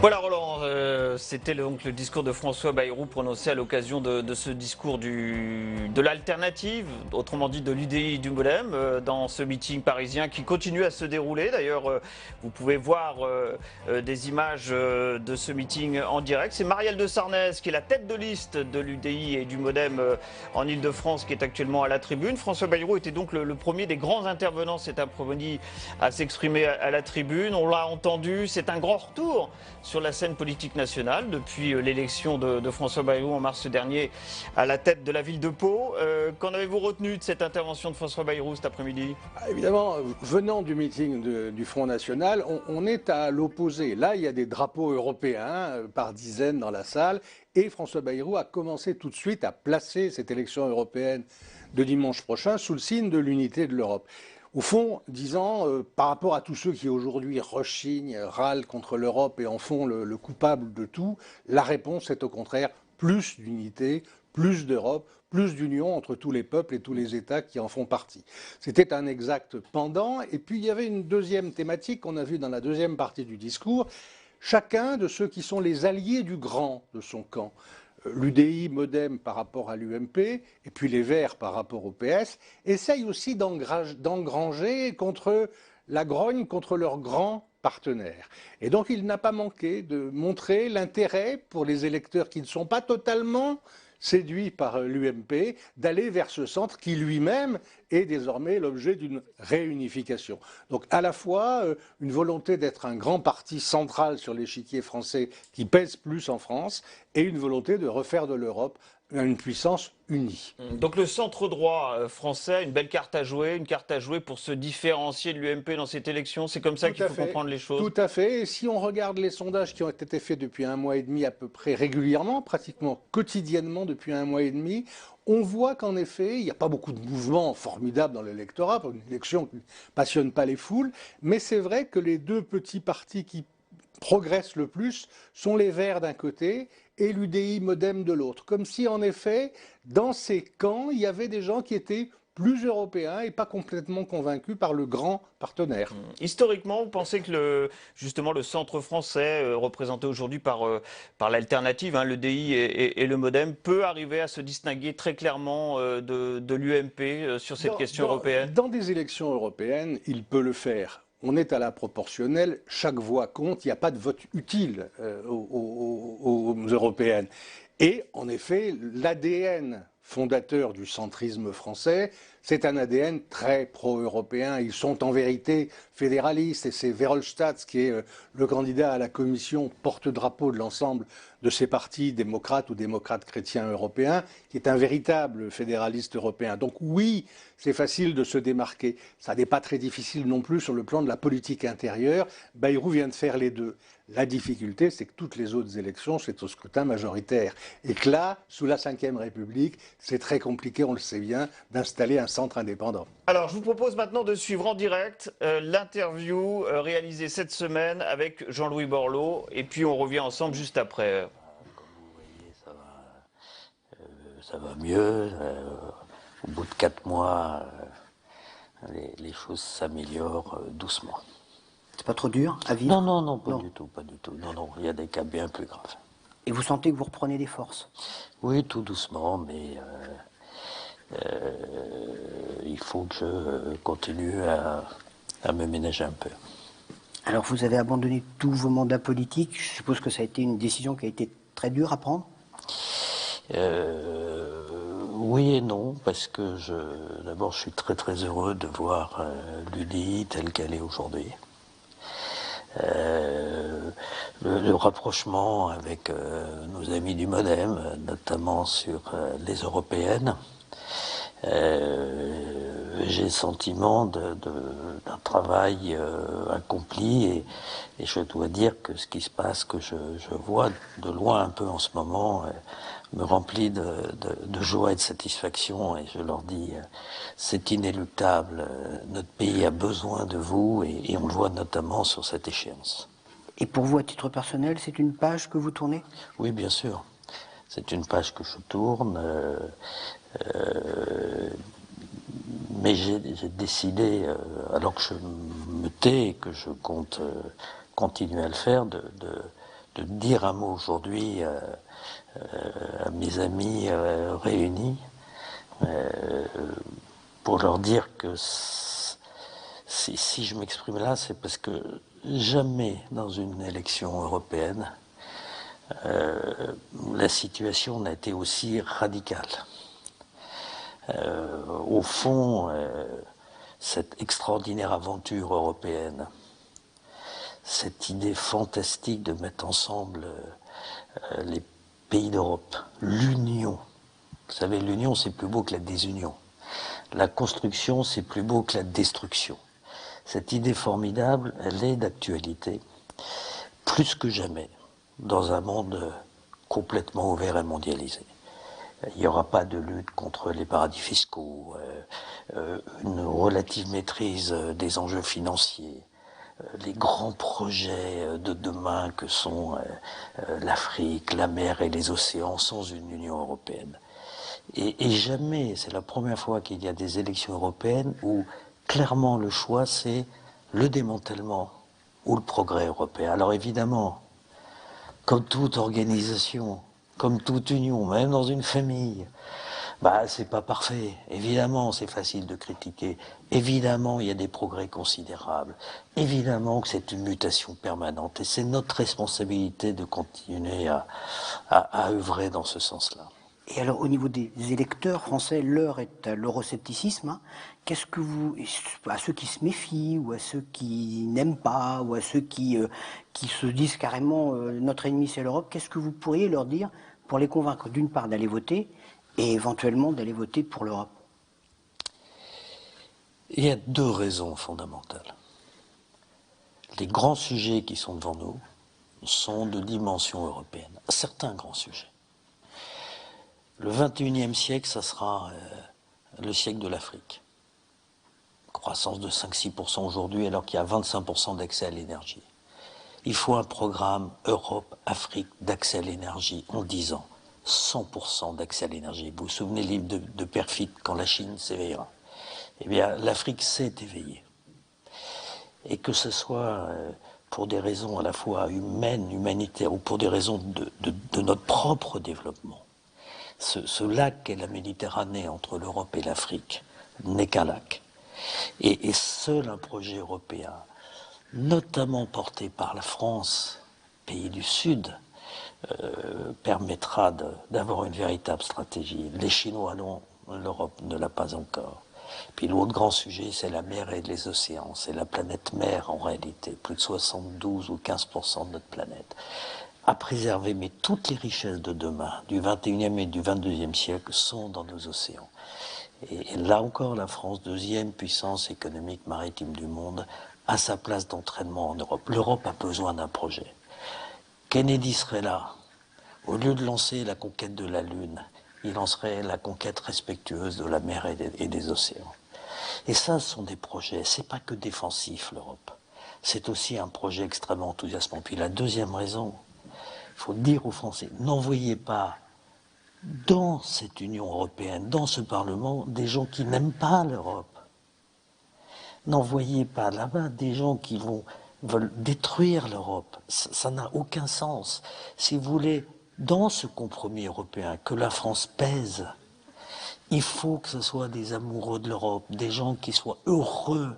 Voilà Roland, c'était donc le discours de François Bayrou prononcé à l'occasion de ce discours de l'alternative, autrement dit de l'UDI et du Modem, dans ce meeting parisien qui continue à se dérouler. D'ailleurs, vous pouvez voir des images de ce meeting en direct. C'est Marielle de Sarnez qui est la tête de liste de l'UDI et du Modem en Ile-de-France qui est actuellement à la tribune. François Bayrou était donc le premier des grands intervenants cet après-midi à s'exprimer à la tribune. On l'a entendu, c'est un grand retour sur la scène politique nationale depuis l'élection de François Bayrou en mars dernier à la tête de la ville de Pau. Qu'en avez-vous retenu de cette intervention de François Bayrou cet après-midi? Évidemment, venant du meeting du Front National, on est à l'opposé. Là, il y a des drapeaux européens par dizaines dans la salle et François Bayrou a commencé tout de suite à placer cette élection européenne de dimanche prochain sous le signe de l'unité de l'Europe. Au fond, disant, par rapport à tous ceux qui aujourd'hui rechignent, râlent contre l'Europe et en font le coupable de tout, la réponse est au contraire plus d'unité, plus d'Europe, plus d'union entre tous les peuples et tous les États qui en font partie. C'était un exact pendant. Et puis il y avait une deuxième thématique qu'on a vue dans la deuxième partie du discours. Chacun de ceux qui sont les alliés du grand de son camp, l'UDI, Modem par rapport à l'UMP, et puis les Verts par rapport au PS, essayent aussi d'engranger contre la grogne contre leurs grands partenaires. Et donc il n'a pas manqué de montrer l'intérêt pour les électeurs qui ne sont pas totalement séduits par l'UMP, d'aller vers ce centre qui lui-même est désormais l'objet d'une réunification. Donc à la fois une volonté d'être un grand parti central sur l'échiquier français qui pèse plus en France et une volonté de refaire de l'Europe une puissance unie. Donc le centre droit français, une belle carte à jouer pour se différencier de l'UMP dans cette élection. C'est comme ça qu'il faut comprendre les choses. Tout à fait. Et si on regarde les sondages qui ont été faits depuis un mois et demi à peu près régulièrement, pratiquement quotidiennement depuis un mois et demi, on voit qu'en effet, il n'y a pas beaucoup de mouvements formidables dans l'électorat, pour une élection qui ne passionne pas les foules, mais c'est vrai que les deux petits partis qui progressent le plus sont les Verts d'un côté et l'UDI Modem de l'autre. Comme si, en effet, dans ces camps, il y avait des gens qui étaient plus européens et pas complètement convaincus par le grand partenaire. Historiquement, vous pensez que justement le centre français, représenté aujourd'hui par l'alternative, l'UDI et le Modem, peut arriver à se distinguer très clairement de l'UMP sur cette question européenne? Dans des élections européennes, il peut le faire. On est à la proportionnelle, chaque voix compte, il n'y a pas de vote utile aux européennes. Et en effet, l'ADN fondateur du centrisme français, c'est un ADN très pro-européen. Ils sont en vérité fédéralistes et c'est Verhofstadt qui est le candidat à la commission porte-drapeau de l'ensemble de ces partis démocrates ou démocrates chrétiens européens, qui est un véritable fédéraliste européen. Donc oui, c'est facile de se démarquer. Ça n'est pas très difficile non plus sur le plan de la politique intérieure. Bayrou vient de faire les deux. La difficulté, c'est que toutes les autres élections, c'est au scrutin majoritaire. Et que là, sous la Ve République, c'est très compliqué, on le sait bien, d'installer un centre indépendant. Alors, je vous propose maintenant de suivre en direct l'interview réalisée cette semaine avec Jean-Louis Borloo. Et puis, on revient ensemble juste après. Comme vous voyez, ça va mieux. Au bout de 4 mois, les choses s'améliorent doucement. C'est pas trop dur à vivre? Non, pas du tout. Non, il y a des cas bien plus graves. Et vous sentez que vous reprenez des forces? Oui, tout doucement, mais il faut que je continue à me ménager un peu. Alors vous avez abandonné tous vos mandats politiques. Je suppose que ça a été une décision qui a été très dure à prendre? Oui et non, parce que d'abord je suis très très heureux de voir l'UDI telle qu'elle est aujourd'hui. Le rapprochement avec nos amis du Modem, notamment sur les européennes, j'ai le sentiment d'un travail accompli et je dois dire que ce qui se passe, que je vois de loin un peu en ce moment, me remplit de joie et de satisfaction, et je leur dis c'est inéluctable, notre pays a besoin de vous, et on le voit notamment sur cette échéance. Et pour vous, à titre personnel, c'est une page que vous tournez? Oui, bien sûr. C'est une page que je tourne, mais j'ai décidé, alors que je me tais et que je compte continuer à le faire, de dire un mot aujourd'hui à mes amis réunis pour leur dire que si je m'exprime là, c'est parce que jamais dans une élection européenne, la situation n'a été aussi radicale. Au fond, cette extraordinaire aventure européenne, cette idée fantastique de mettre ensemble les pays d'Europe, l'union. Vous savez, l'union, c'est plus beau que la désunion. La construction, c'est plus beau que la destruction. Cette idée formidable, elle est d'actualité, plus que jamais, dans un monde complètement ouvert et mondialisé. Il n'y aura pas de lutte contre les paradis fiscaux, une relative maîtrise des enjeux financiers, les grands projets de demain que sont l'Afrique, la mer et les océans sans une Union européenne. Et jamais, c'est la première fois qu'il y a des élections européennes où clairement le choix c'est le démantèlement ou le progrès européen. Alors évidemment, comme toute organisation, comme toute union, même dans une famille, c'est pas parfait. Évidemment, c'est facile de critiquer. Évidemment, il y a des progrès considérables. Évidemment que c'est une mutation permanente. Et c'est notre responsabilité de continuer à œuvrer dans ce sens-là. Et alors, au niveau des électeurs français, l'heure est à l'euroscepticisme. Hein. Qu'est-ce que vous, à ceux qui se méfient, ou à ceux qui n'aiment pas, ou à ceux qui se disent carrément notre ennemi c'est l'Europe, qu'est-ce que vous pourriez leur dire pour les convaincre d'une part d'aller voter et éventuellement d'aller voter pour l'Europe? Il y a deux raisons fondamentales. Les grands sujets qui sont devant nous sont de dimension européenne. Certains grands sujets. Le 21e siècle, ça sera le siècle de l'Afrique. Croissance de 5-6% aujourd'hui, alors qu'il y a 25% d'accès à l'énergie. Il faut un programme Europe-Afrique d'accès à l'énergie en 10 ans. 100% d'accès à l'énergie. Vous vous souvenez le livre de Perfit, quand la Chine s'éveillera. Eh bien, l'Afrique s'est éveillée. Et que ce soit pour des raisons à la fois humaines, humanitaires, ou pour des raisons de notre propre développement, ce lac qu'est la Méditerranée entre l'Europe et l'Afrique n'est qu'un lac. Et seul un projet européen, notamment porté par la France, pays du Sud, permettra d'avoir une véritable stratégie. Les Chinois l'ont, l'Europe ne l'a pas encore. Puis l'autre grand sujet, c'est la mer et les océans. C'est la planète mer en réalité, plus de 72 ou 15% de notre planète. À préserver, mais toutes les richesses de demain, du 21e et du 22e siècle, sont dans nos océans. Et là encore, la France, deuxième puissance économique maritime du monde, a sa place d'entraînement en Europe. L'Europe a besoin d'un projet. Kennedy serait là. Au lieu de lancer la conquête de la Lune, il lancerait la conquête respectueuse de la mer et des océans. Et ça, ce sont des projets. C'est pas que défensif, l'Europe. C'est aussi un projet extrêmement enthousiasmant. Puis la deuxième raison, il faut dire aux Français, n'envoyez pas dans cette Union européenne, dans ce Parlement, des gens qui n'aiment pas l'Europe. N'envoyez pas là-bas des gens qui veulent détruire l'Europe. Ça n'a aucun sens. Si vous voulez, dans ce compromis européen, que la France pèse, il faut que ce soit des amoureux de l'Europe, des gens qui soient heureux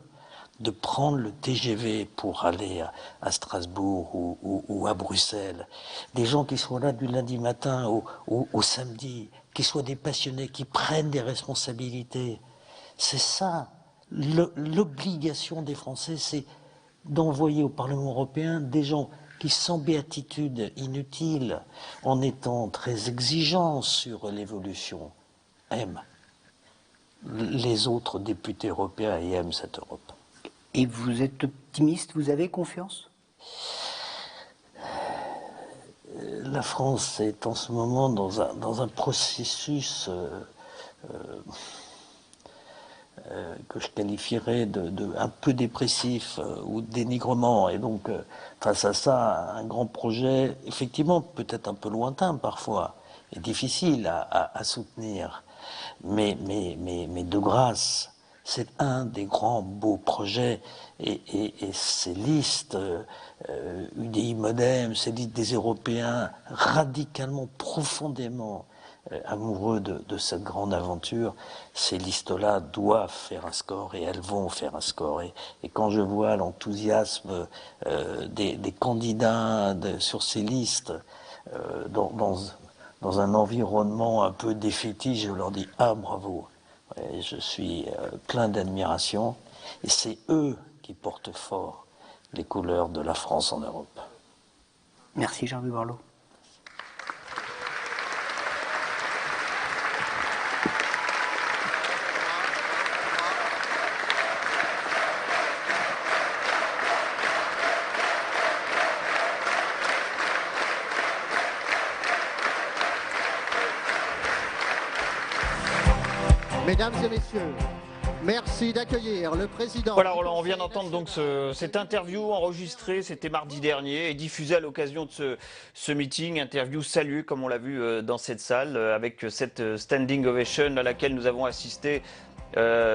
de prendre le TGV pour aller à Strasbourg ou à Bruxelles, des gens qui soient là du lundi matin au samedi, qui soient des passionnés, qui prennent des responsabilités. C'est ça, l'obligation des Français, c'est d'envoyer au Parlement européen des gens qui, sans béatitude inutile, en étant très exigeants sur l'évolution, aiment les autres députés européens et aiment cette Europe. Et vous êtes optimiste, vous avez confiance? La France est en ce moment dans un processus que je qualifierais de un peu dépressif ou de dénigrement. Et donc, face à ça, un grand projet, effectivement, peut-être un peu lointain parfois, et difficile à soutenir. Mais de grâce, c'est un des grands beaux projets. Et ces listes, UDI Modem, ces listes des Européens radicalement, profondément amoureux de cette grande aventure, ces listes-là doivent faire un score et elles vont faire un score. Et quand je vois l'enthousiasme des candidats sur ces listes, dans un environnement un peu défaitiste, je leur dis « Ah, bravo !» Et je suis plein d'admiration. Et c'est eux qui portent fort les couleurs de la France en Europe. Merci Jean-Louis Borloo. Mesdames et messieurs, merci d'accueillir le président. Voilà Roland, on vient d'entendre donc cette interview enregistrée, c'était mardi dernier et diffusée à l'occasion de ce meeting, interview saluée comme on l'a vu dans cette salle avec cette standing ovation à laquelle nous avons assisté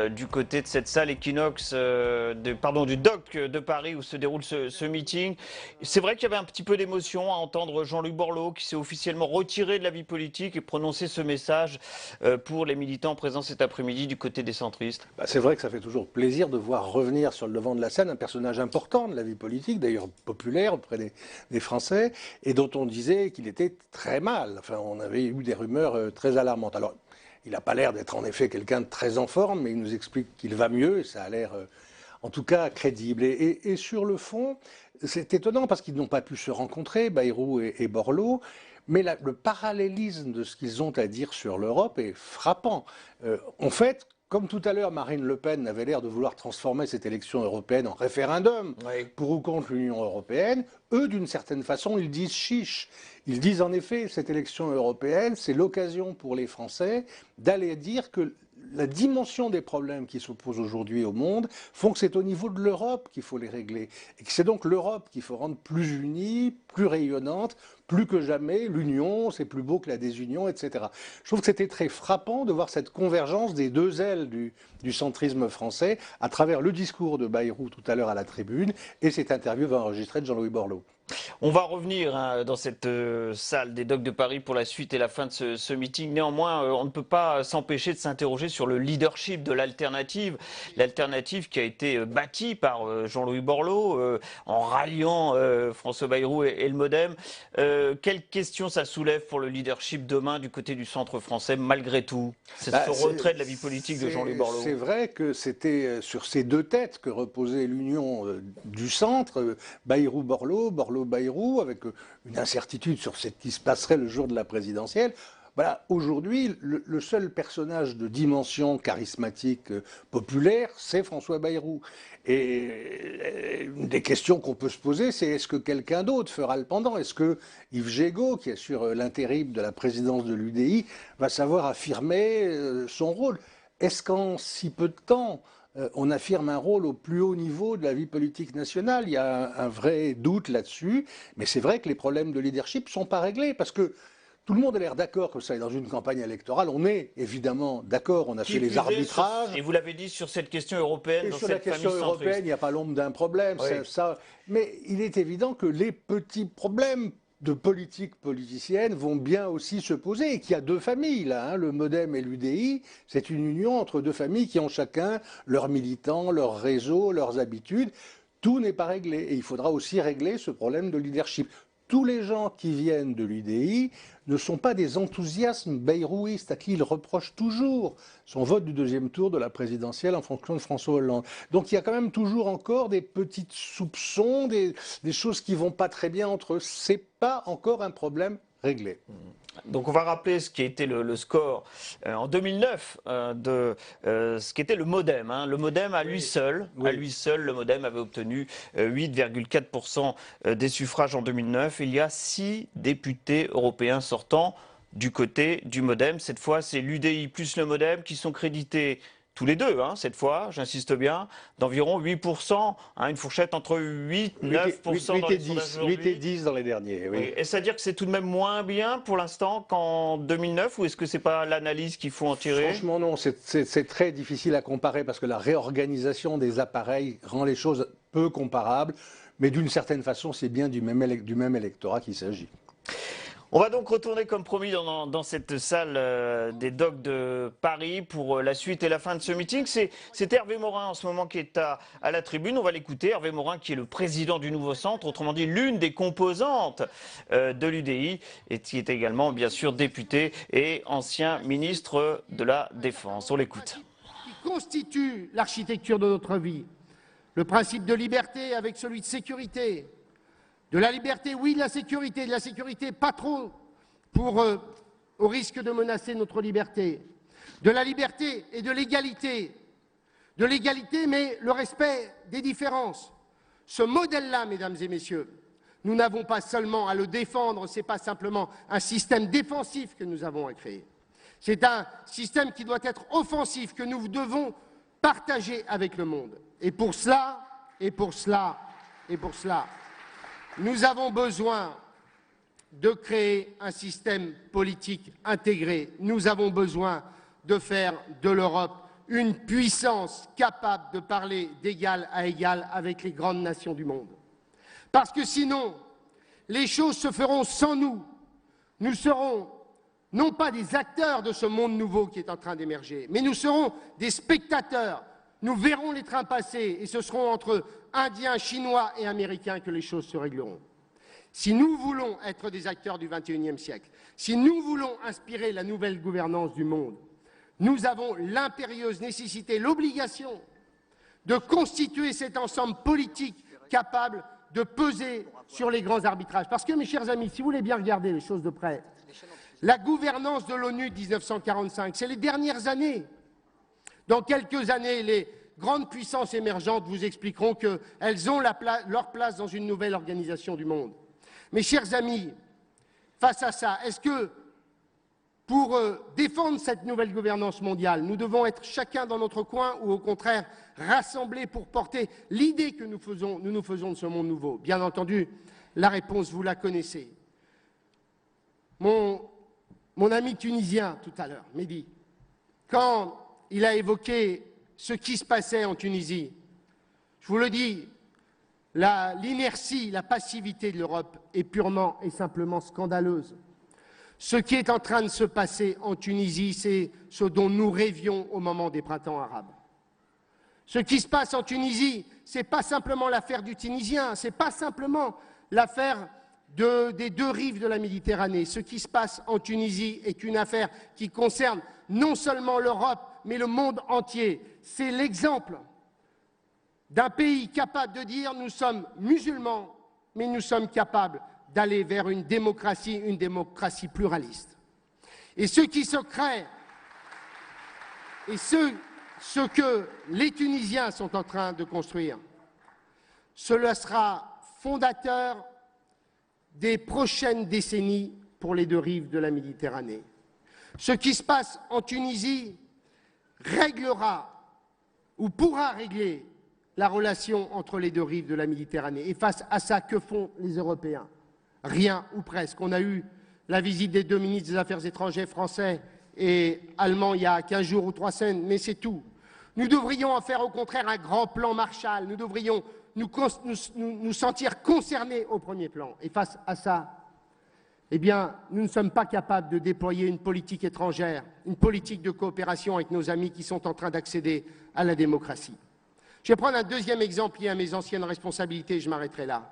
du côté de cette salle Equinox, du DOC de Paris où se déroule ce meeting. C'est vrai qu'il y avait un petit peu d'émotion à entendre Jean-Luc Borloo qui s'est officiellement retiré de la vie politique et prononcer ce message pour les militants présents cet après-midi du côté des centristes. C'est vrai que ça fait toujours plaisir de voir revenir sur le devant de la scène un personnage important de la vie politique, d'ailleurs populaire auprès des Français, et dont on disait qu'il était très mal. Enfin, on avait eu des rumeurs très alarmantes. Alors, il n'a pas l'air d'être en effet quelqu'un de très en forme, mais il nous explique qu'il va mieux et ça a l'air en tout cas crédible. Et sur le fond, c'est étonnant parce qu'ils n'ont pas pu se rencontrer, Bayrou et Borloo, mais le parallélisme de ce qu'ils ont à dire sur l'Europe est frappant. En fait, comme tout à l'heure, Marine Le Pen avait l'air de vouloir transformer cette élection européenne en référendum pour ou contre l'Union européenne, eux, d'une certaine façon, ils disent chiche. Ils disent en effet, cette élection européenne, c'est l'occasion pour les Français d'aller dire que la dimension des problèmes qui s'opposent aujourd'hui au monde font que c'est au niveau de l'Europe qu'il faut les régler. Et que c'est donc l'Europe qu'il faut rendre plus unie, plus rayonnante, plus que jamais. L'union, c'est plus beau que la désunion, etc. Je trouve que c'était très frappant de voir cette convergence des deux ailes du centrisme français à travers le discours de Bayrou tout à l'heure à la tribune et cette interview enregistrée de Jean-Louis Borloo. On va revenir dans cette salle des Docs de Paris pour la suite et la fin de ce meeting. Néanmoins, on ne peut pas s'empêcher de s'interroger sur le leadership de l'alternative. L'alternative qui a été bâtie par Jean-Louis Borloo en ralliant François Bayrou et le Modem. Quelles questions ça soulève pour le leadership demain du côté du centre français malgré tout? C'est ce retrait de la vie politique de Jean-Louis Borloo. C'est vrai que c'était sur ces deux têtes que reposait l'union du centre, Bayrou-Borloo, Borloo-Bayrou, avec une incertitude sur ce qui se passerait le jour de la présidentielle. Voilà, aujourd'hui, le seul personnage de dimension charismatique populaire, c'est François Bayrou. Et une des questions qu'on peut se poser, c'est est-ce que quelqu'un d'autre fera le pendant? Est-ce que Yves Gégaud, qui assure l'intérim de la présidence de l'UDI, va savoir affirmer son rôle? Est-ce qu'en si peu de temps, on affirme un rôle au plus haut niveau de la vie politique nationale? Il y a un vrai doute là-dessus, mais c'est vrai que les problèmes de leadership ne sont pas réglés, parce que tout le monde a l'air d'accord que ça est dans une campagne électorale. On est évidemment d'accord, on a fait les arbitrages. Et vous l'avez dit sur cette question européenne, dans cette famille centriste. Sur la question européenne, il n'y a pas l'ombre d'un problème. Oui. Mais il est évident que les petits problèmes de politique politicienne vont bien aussi se poser et qu'il y a deux familles là, le Modem et l'UDI, c'est une union entre deux familles qui ont chacun leurs militants, leurs réseaux, leurs habitudes. Tout n'est pas réglé et il faudra aussi régler ce problème de leadership. Tous les gens qui viennent de l'UDI ne sont pas des enthousiasmes bayrouistes à qui ils reprochent toujours son vote du deuxième tour de la présidentielle en fonction de François Hollande. Donc il y a quand même toujours encore des petits soupçons, des choses qui vont pas très bien entre eux. C'est pas encore un problème réglé. Donc on va rappeler ce qui a été le score en 2009 de ce qui était le Modem. Le Modem à lui seul, le Modem avait obtenu 8,4% des suffrages en 2009. Il y a 6 députés européens sortants du côté du Modem. Cette fois, c'est l'UDI plus le Modem qui sont crédités tous les deux, hein, cette fois, j'insiste bien, d'environ 8%, hein, une fourchette entre 8 et 9% dans les sondages aujourd'hui. 8 et 10 dans les derniers, oui. Oui. Est-ce à dire que c'est tout de même moins bien pour l'instant qu'en 2009 ou est-ce que c'est pas l'analyse qu'il faut en tirer? Franchement non, c'est très difficile à comparer parce que la réorganisation des appareils rend les choses peu comparables, mais d'une certaine façon c'est bien du même électorat qu'il s'agit. On va donc retourner comme promis dans cette salle des docks de Paris pour la suite et la fin de ce meeting. C'est Hervé Morin en ce moment qui est à la tribune. On va l'écouter. Hervé Morin qui est le président du nouveau centre, autrement dit l'une des composantes de l'UDI et qui est également bien sûr député et ancien ministre de la Défense. On l'écoute. Qui constitue l'architecture de notre vie. Le principe de liberté avec celui de sécurité. De la liberté, oui, de la sécurité pas trop, au risque de menacer notre liberté. De la liberté et de l'égalité. De l'égalité, mais le respect des différences. Ce modèle-là, mesdames et messieurs, nous n'avons pas seulement à le défendre, ce n'est pas simplement un système défensif que nous avons à créer. C'est un système qui doit être offensif, que nous devons partager avec le monde. Et pour cela, nous avons besoin de créer un système politique intégré. Nous avons besoin de faire de l'Europe une puissance capable de parler d'égal à égal avec les grandes nations du monde. Parce que sinon, les choses se feront sans nous. Nous serons non pas des acteurs de ce monde nouveau qui est en train d'émerger, mais nous serons des spectateurs. Nous verrons les trains passer et ce seront entre Indiens, Chinois et Américains que les choses se régleront. Si nous voulons être des acteurs du XXIe siècle, si nous voulons inspirer la nouvelle gouvernance du monde, nous avons l'impérieuse nécessité, l'obligation de constituer cet ensemble politique capable de peser sur les grands arbitrages. Parce que, mes chers amis, si vous voulez bien regarder les choses de près, la gouvernance de l'ONU de 1945, c'est les dernières années. Dans quelques années, les grandes puissances émergentes vous expliqueront qu'elles ont leur place dans une nouvelle organisation du monde. Mes chers amis, face à ça, est-ce que pour défendre cette nouvelle gouvernance mondiale, nous devons être chacun dans notre coin ou au contraire rassemblés pour porter l'idée que nous nous faisons de ce monde nouveau? Bien entendu, la réponse, vous la connaissez. Mon ami tunisien, tout à l'heure, Mehdi, quand il a évoqué ce qui se passait en Tunisie, je vous le dis, l'inertie, la passivité de l'Europe est purement et simplement scandaleuse. Ce qui est en train de se passer en Tunisie, c'est ce dont nous rêvions au moment des printemps arabes. Ce qui se passe en Tunisie, ce n'est pas simplement l'affaire du Tunisien, ce n'est pas simplement l'affaire des deux rives de la Méditerranée. Ce qui se passe en Tunisie est une affaire qui concerne non seulement l'Europe, mais le monde entier. C'est l'exemple d'un pays capable de dire « nous sommes musulmans, mais nous sommes capables d'aller vers une démocratie pluraliste ». Et ce qui se crée, et ce que les Tunisiens sont en train de construire, cela sera fondateur des prochaines décennies pour les deux rives de la Méditerranée. Ce qui se passe en Tunisie réglera ou pourra régler la relation entre les deux rives de la Méditerranée. Et face à ça, que font les Européens? Rien ou presque. On a eu la visite des deux ministres des Affaires étrangères français et allemands il y a 15 jours ou 3 semaines, mais c'est tout. Nous devrions en faire au contraire un grand plan Marshall. Nous devrions nous sentir concernés au premier plan. Et face à ça, eh bien, nous ne sommes pas capables de déployer une politique étrangère, une politique de coopération avec nos amis qui sont en train d'accéder à la démocratie. Je vais prendre un deuxième exemple lié à mes anciennes responsabilités, je m'arrêterai là.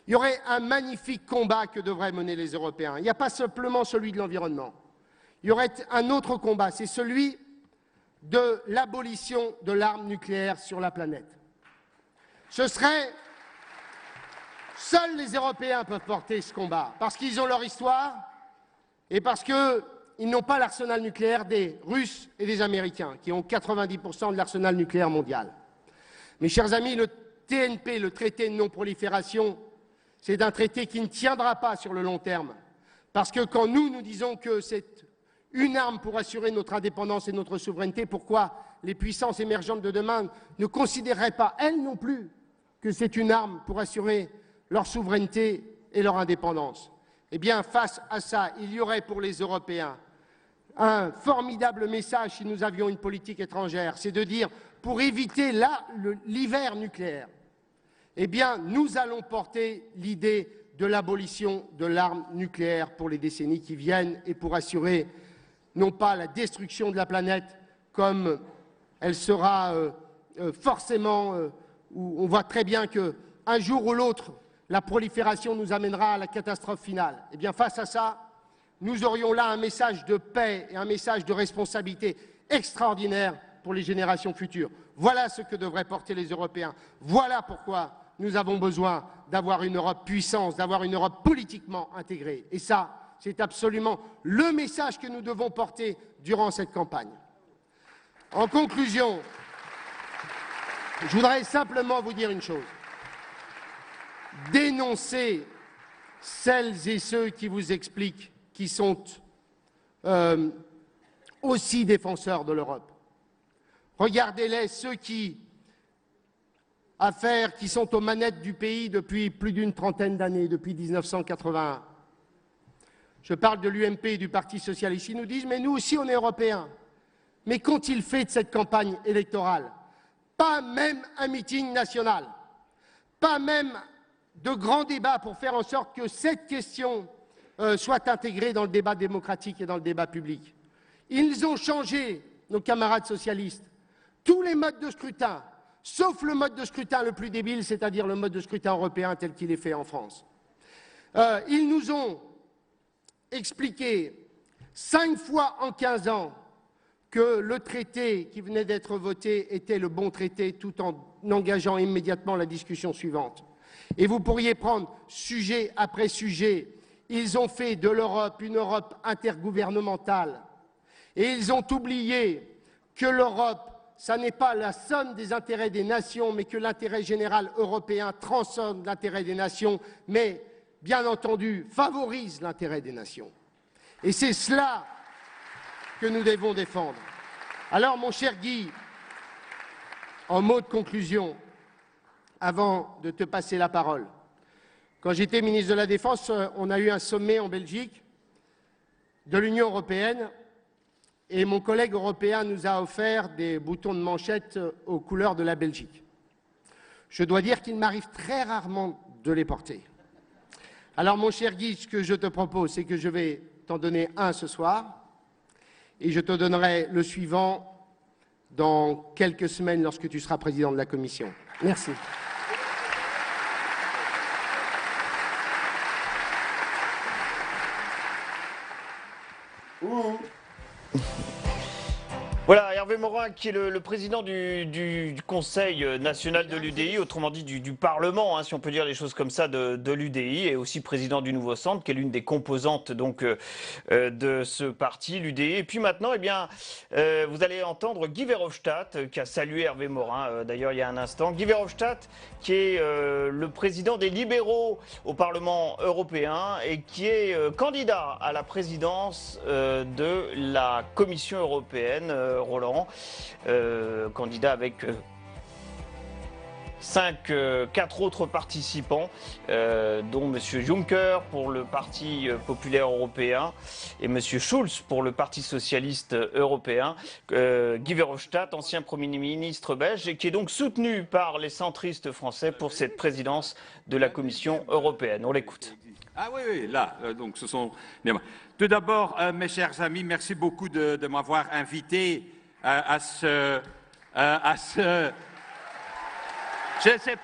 Il y aurait un magnifique combat que devraient mener les Européens. Il n'y a pas simplement celui de l'environnement. Il y aurait un autre combat, c'est celui de l'abolition de l'arme nucléaire sur la planète. Ce serait... Seuls les Européens peuvent porter ce combat, parce qu'ils ont leur histoire et parce qu'ils n'ont pas l'arsenal nucléaire des Russes et des Américains, qui ont 90% de l'arsenal nucléaire mondial. Mes chers amis, le TNP, le traité de non-prolifération, c'est un traité qui ne tiendra pas sur le long terme. Parce que quand nous disons que c'est une arme pour assurer notre indépendance et notre souveraineté. Pourquoi les puissances émergentes de demain ne considéreraient pas, elles non plus, que c'est une arme pour assurer leur souveraineté et leur indépendance? Eh bien, face à ça, il y aurait pour les Européens un formidable message si nous avions une politique étrangère, c'est de dire, pour éviter l'hiver nucléaire, eh bien, nous allons porter l'idée de l'abolition de l'arme nucléaire pour les décennies qui viennent et pour assurer non pas la destruction de la planète comme elle sera forcément, où on voit très bien qu'un jour ou l'autre, la prolifération nous amènera à la catastrophe finale. Eh bien, face à ça, nous aurions là un message de paix et un message de responsabilité extraordinaire pour les générations futures. Voilà ce que devraient porter les Européens. Voilà pourquoi nous avons besoin d'avoir une Europe puissance, d'avoir une Europe politiquement intégrée. Et ça, c'est absolument le message que nous devons porter durant cette campagne. En conclusion, je voudrais simplement vous dire une chose. Dénoncez celles et ceux qui vous expliquent qui sont aussi défenseurs de l'Europe. Regardez-les, ceux qui sont aux manettes du pays depuis plus d'une trentaine d'années, depuis 1981. Je parle de l'UMP et du Parti socialiste. Ils nous disent, mais nous aussi on est européens. Mais qu'ont-ils fait de cette campagne électorale? Pas même un meeting national, pas même de grands débats pour faire en sorte que cette question soit intégrée dans le débat démocratique et dans le débat public. Ils ont changé, nos camarades socialistes, tous les modes de scrutin, sauf le mode de scrutin le plus débile, c'est-à-dire le mode de scrutin européen tel qu'il est fait en France. Ils nous ont expliqué 5 fois en 15 ans que le traité qui venait d'être voté était le bon traité, tout en engageant immédiatement la discussion suivante. Et vous pourriez prendre sujet après sujet. Ils ont fait de l'Europe une Europe intergouvernementale. Et ils ont oublié que l'Europe, ça n'est pas la somme des intérêts des nations, mais que l'intérêt général européen transcende l'intérêt des nations, mais, bien entendu, favorise l'intérêt des nations. Et c'est cela que nous devons défendre. Alors, mon cher Guy, en mot de conclusion, avant de te passer la parole, quand j'étais ministre de la Défense, on a eu un sommet en Belgique de l'Union européenne et mon collègue européen nous a offert des boutons de manchette aux couleurs de la Belgique. Je dois dire qu'il m'arrive très rarement de les porter. Alors, mon cher Guy, ce que je te propose, c'est que je vais t'en donner un ce soir et je te donnerai le suivant dans quelques semaines lorsque tu seras président de la Commission. Merci. Voilà, Hervé Morin, qui est le président du Conseil national de l'UDI, autrement dit du Parlement, hein, si on peut dire les choses comme ça, de l'UDI, et aussi président du Nouveau Centre, qui est l'une des composantes donc, de ce parti, l'UDI. Et puis maintenant, eh bien, vous allez entendre Guy Verhofstadt, qui a salué Hervé Morin, d'ailleurs, il y a un instant. Guy Verhofstadt, qui est le président des libéraux au Parlement européen et qui est candidat à la présidence de la Commission européenne, Roland, candidat avec 4 autres participants, dont M. Juncker pour le Parti populaire européen et M. Schulz pour le Parti socialiste européen. Guy Verhofstadt, ancien Premier ministre belge, et qui est donc soutenu par les centristes français pour cette présidence de la Commission européenne. On l'écoute. Ah oui, là, donc ce sont... Tout d'abord, mes chers amis, merci beaucoup de m'avoir invité à ce... Je ne sais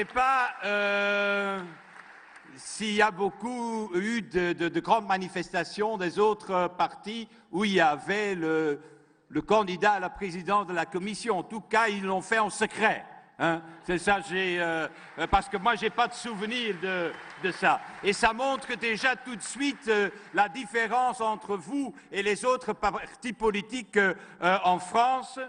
pas s'il y a beaucoup eu de grandes manifestations des autres partis où il y avait le candidat à la présidence de la Commission. En tout cas, ils l'ont fait en secret. Hein, c'est ça, parce que moi, je n'ai pas de souvenir de ça. Et ça montre déjà tout de suite la différence entre vous et les autres partis politiques en France.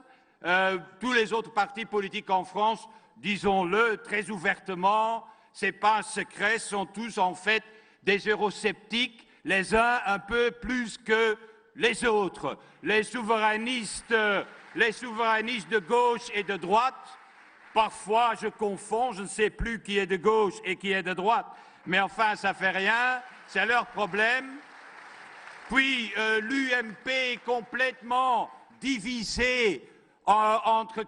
Tous les autres partis politiques en France, disons-le très ouvertement, ce n'est pas un secret, sont tous en fait des eurosceptiques. les uns un peu plus que les autres. Les souverainistes de gauche et de droite, parfois je confonds, je ne sais plus qui est de gauche et qui est de droite, mais enfin ça fait rien, c'est leur problème. Puis l'UMP complètement divisé entre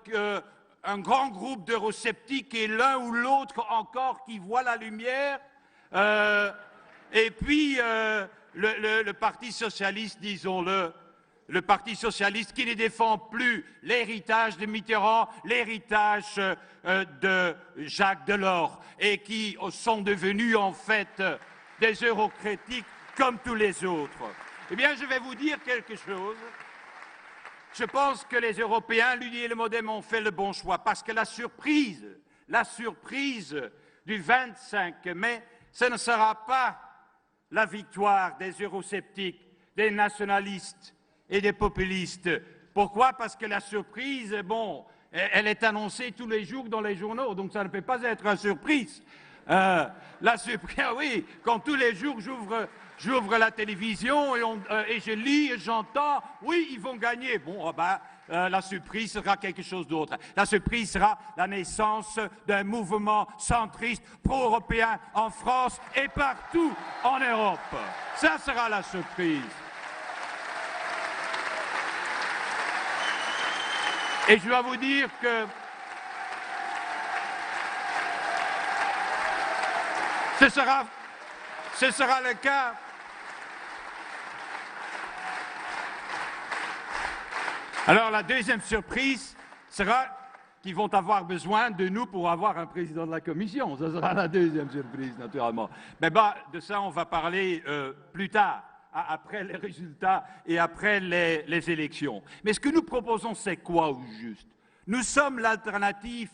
un grand groupe d'eurosceptiques et l'un ou l'autre encore qui voit la lumière. Et puis le Parti socialiste, disons-le, le Parti socialiste qui ne défend plus l'héritage de Mitterrand, l'héritage de Jacques Delors, et qui sont devenus en fait des eurocritiques comme tous les autres. Eh bien, je vais vous dire quelque chose. Je pense que les Européens, l'UDI et le MoDem, ont fait le bon choix, parce que la surprise du 25 mai, ce ne sera pas la victoire des eurosceptiques, des nationalistes et des populistes. Pourquoi? Parce que la surprise, bon, elle est annoncée tous les jours dans les journaux, donc ça ne peut pas être une surprise. La surprise, oui, quand tous les jours j'ouvre la télévision et je lis et j'entends, oui, ils vont gagner. Bon, la surprise sera quelque chose d'autre. La surprise sera la naissance d'un mouvement centriste pro-européen en France et partout en Europe. Ça sera la surprise. Et je dois vous dire que ce sera le cas. Alors la deuxième surprise sera qu'ils vont avoir besoin de nous pour avoir un président de la Commission. Ce sera la deuxième surprise, naturellement. Mais de ça, on va parler plus tard, après les résultats et après les élections. Mais ce que nous proposons, c'est quoi au juste? Nous sommes l'alternative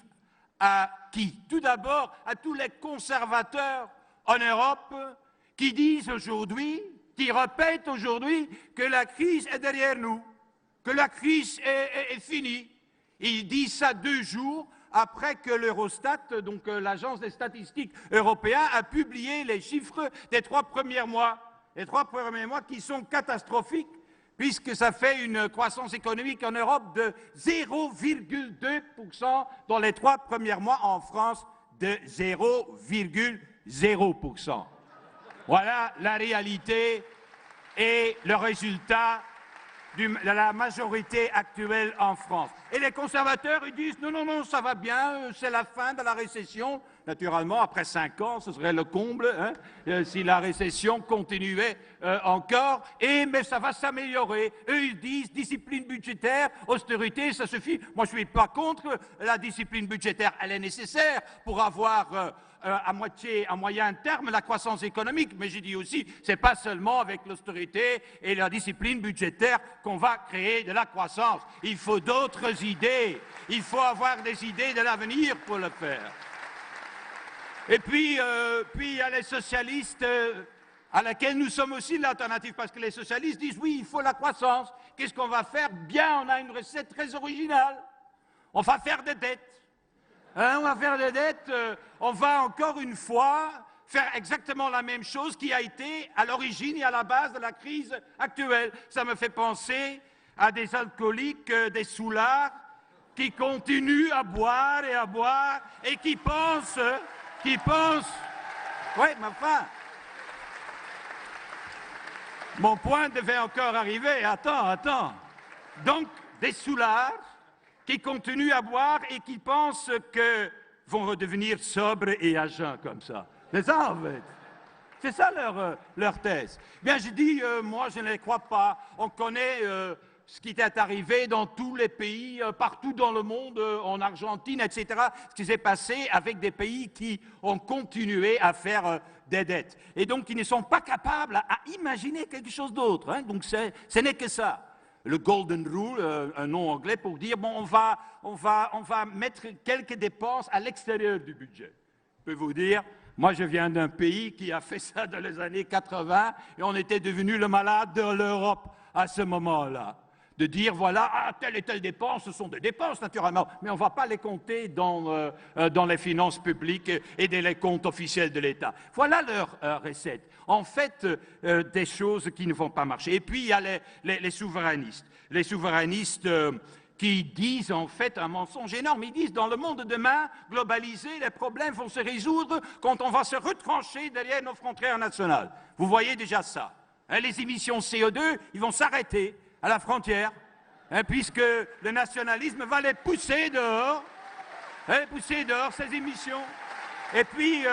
à qui? Tout d'abord, à tous les conservateurs en Europe qui disent aujourd'hui, qui répètent aujourd'hui que la crise est derrière nous, que la crise est finie. Ils disent ça 2 jours après que l'Eurostat, donc l'agence des statistiques européenne, a publié les chiffres des 3 premiers mois. Les 3 premiers mois qui sont catastrophiques, puisque ça fait une croissance économique en Europe de 0,2%, dans les 3 premiers mois en France de 0,0%. Voilà la réalité et le résultat de la majorité actuelle en France. Et les conservateurs, ils disent non, non, non, ça va bien, c'est la fin de la récession. Naturellement, après 5 ans, ce serait le comble hein, si la récession continuait encore. Mais ça va s'améliorer. Eux, ils disent discipline budgétaire, austérité, ça suffit. Moi, je ne suis pas contre la discipline budgétaire. Elle est nécessaire pour avoir à moyen terme la croissance économique. Mais j'ai dit aussi, ce n'est pas seulement avec l'austérité et la discipline budgétaire qu'on va créer de la croissance. Il faut d'autres idées. Il faut avoir des idées de l'avenir pour le faire. Et puis, il y a les socialistes à laquelle nous sommes aussi l'alternative, parce que les socialistes disent oui, il faut la croissance. Qu'est-ce qu'on va faire? Bien, on a une recette très originale. On va faire des dettes. Hein, on va faire des dettes, on va encore une fois faire exactement la même chose qui a été à l'origine et à la base de la crise actuelle. Ça me fait penser à des alcooliques, des soulards, qui continuent à boire et qui pensent... oui, mais enfin, mon point devait encore arriver, attends. Donc, des soulards qui continuent à boire et qui pensent que vont redevenir sobres et à jeun comme ça. C'est ça, en fait. C'est ça leur thèse. Bien, je dis, moi, je ne les crois pas. On connaît ce qui est arrivé dans tous les pays, partout dans le monde, en Argentine, etc., ce qui s'est passé avec des pays qui ont continué à faire des dettes. Et donc, ils ne sont pas capables à imaginer quelque chose d'autre. Hein. Donc, ce n'est que ça. Le Golden Rule, un nom anglais pour dire, bon, on va mettre quelques dépenses à l'extérieur du budget. Je peux vous dire, moi, je viens d'un pays qui a fait ça dans les années 80 et on était devenu le malade de l'Europe à ce moment-là. de dire, voilà, telle et telle dépense, ce sont des dépenses, naturellement, mais on ne va pas les compter dans les finances publiques et dans les comptes officiels de l'État. Voilà leur recette. En fait, des choses qui ne vont pas marcher. Et puis, il y a les souverainistes. Les souverainistes qui disent en fait un mensonge énorme. Ils disent, dans le monde de demain, globalisé, les problèmes vont se résoudre quand on va se retrancher derrière nos frontières nationales. Vous voyez déjà ça. Les émissions CO2, ils vont s'arrêter à la frontière, puisque le nationalisme va les pousser dehors, ces émissions. Et puis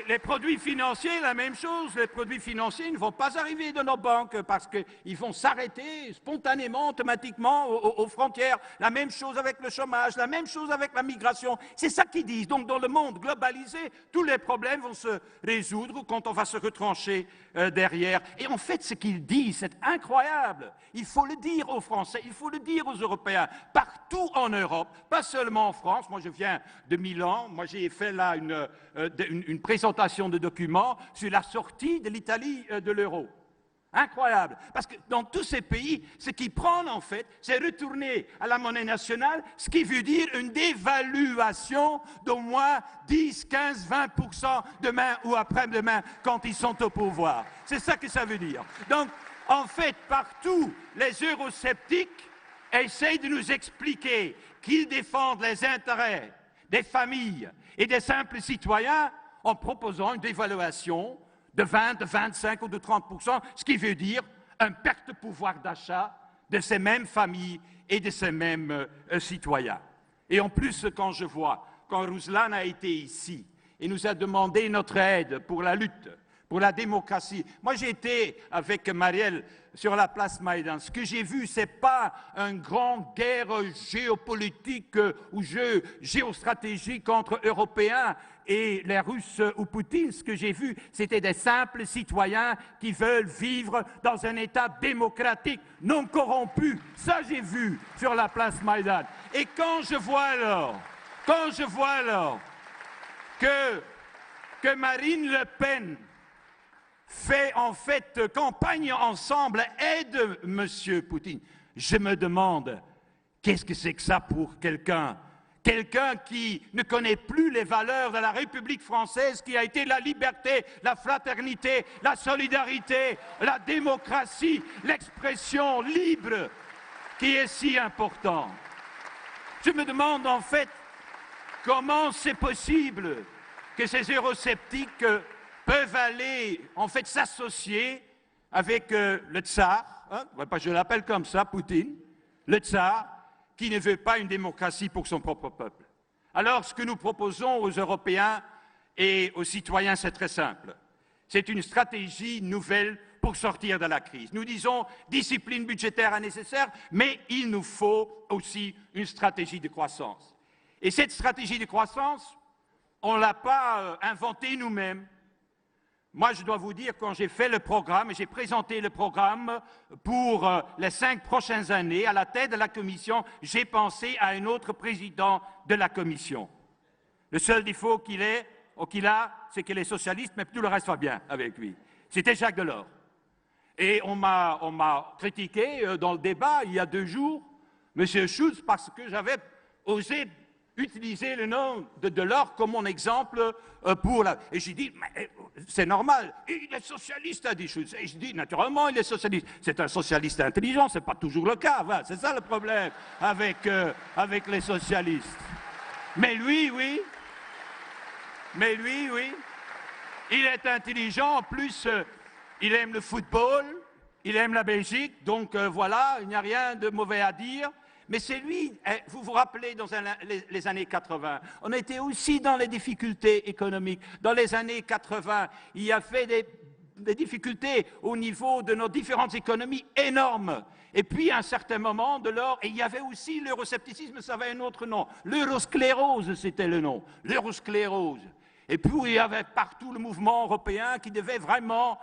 les produits financiers, la même chose. Les produits financiers ne vont pas arriver de nos banques parce qu'ils vont s'arrêter spontanément, automatiquement aux frontières. La même chose avec le chômage, la même chose avec la migration. C'est ça qu'ils disent. Donc, dans le monde globalisé, tous les problèmes vont se résoudre quand on va se retrancher derrière. Et en fait, ce qu'ils disent, c'est incroyable. Il faut le dire aux Français, il faut le dire aux Européens, partout en Europe, pas seulement en France. Moi, je viens de Milan. Moi, j'ai fait là une présentation de documents sur la sortie de l'Italie de l'euro. Incroyable. Parce que dans tous ces pays, ce qu'ils prennent en fait, c'est retourner à la monnaie nationale, ce qui veut dire une dévaluation d'au moins 10, 15, 20% demain ou après-demain quand ils sont au pouvoir. C'est ça que ça veut dire. Donc, en fait, partout, les eurosceptiques essayent de nous expliquer qu'ils défendent les intérêts des familles et des simples citoyens en proposant une dévaluation de 20, de 25 ou de 30%, ce qui veut dire une perte de pouvoir d'achat de ces mêmes familles et de ces mêmes citoyens. Et en plus, quand je vois, quand Ruslan a été ici et nous a demandé notre aide pour la lutte, pour la démocratie. Moi, j'ai été avec Marielle sur la place Maïdan. Ce que j'ai vu, ce n'est pas une grande guerre géopolitique ou jeu géostratégique entre Européens et les Russes ou Poutine. Ce que j'ai vu, c'était des simples citoyens qui veulent vivre dans un État démocratique, non corrompu. Ça, j'ai vu sur la place Maïdan. Et quand je vois alors que Marine Le Pen fait en fait campagne ensemble, aide M. Poutine. Je me demande, qu'est-ce que c'est que ça pour quelqu'un qui ne connaît plus les valeurs de la République française, qui a été la liberté, la fraternité, la solidarité, la démocratie, l'expression libre, qui est si important. Je me demande en fait comment c'est possible que ces eurosceptiques peuvent aller, en fait, s'associer avec le tsar, je l'appelle comme ça, Poutine, le tsar, qui ne veut pas une démocratie pour son propre peuple. Alors, ce que nous proposons aux Européens et aux citoyens, c'est très simple. C'est une stratégie nouvelle pour sortir de la crise. Nous disons discipline budgétaire est nécessaire, mais il nous faut aussi une stratégie de croissance. Et cette stratégie de croissance, on ne l'a pas inventée nous-mêmes. Moi, je dois vous dire, quand j'ai fait le programme, et j'ai présenté le programme pour les 5 prochaines années, à la tête de la Commission, j'ai pensé à un autre président de la Commission. Le seul défaut qu'il a, c'est qu'il est socialiste, mais tout le reste va bien avec lui. C'était Jacques Delors. Et on m'a critiqué dans le débat, il y a 2 jours, M. Schulz, parce que j'avais osé utiliser le nom de Delors comme mon exemple pour la... Et j'ai dit, c'est normal, il est socialiste, a dit Schulz. Et je dis, naturellement, il est socialiste. C'est un socialiste intelligent, ce n'est pas toujours le cas. Voilà, c'est ça le problème avec les socialistes. Mais lui, oui. Il est intelligent, en plus, il aime le football, il aime la Belgique, donc voilà, il n'y a rien de mauvais à dire. Mais c'est lui, vous vous rappelez, dans les années 80, on était aussi dans les difficultés économiques. Dans les années 80, il y a fait des difficultés au niveau de nos différentes économies énormes. Et puis, à un certain moment, et il y avait aussi l'euroscepticisme, ça avait un autre nom. L'eurosclérose, c'était le nom. L'eurosclérose. Et puis, il y avait partout le mouvement européen qui devait vraiment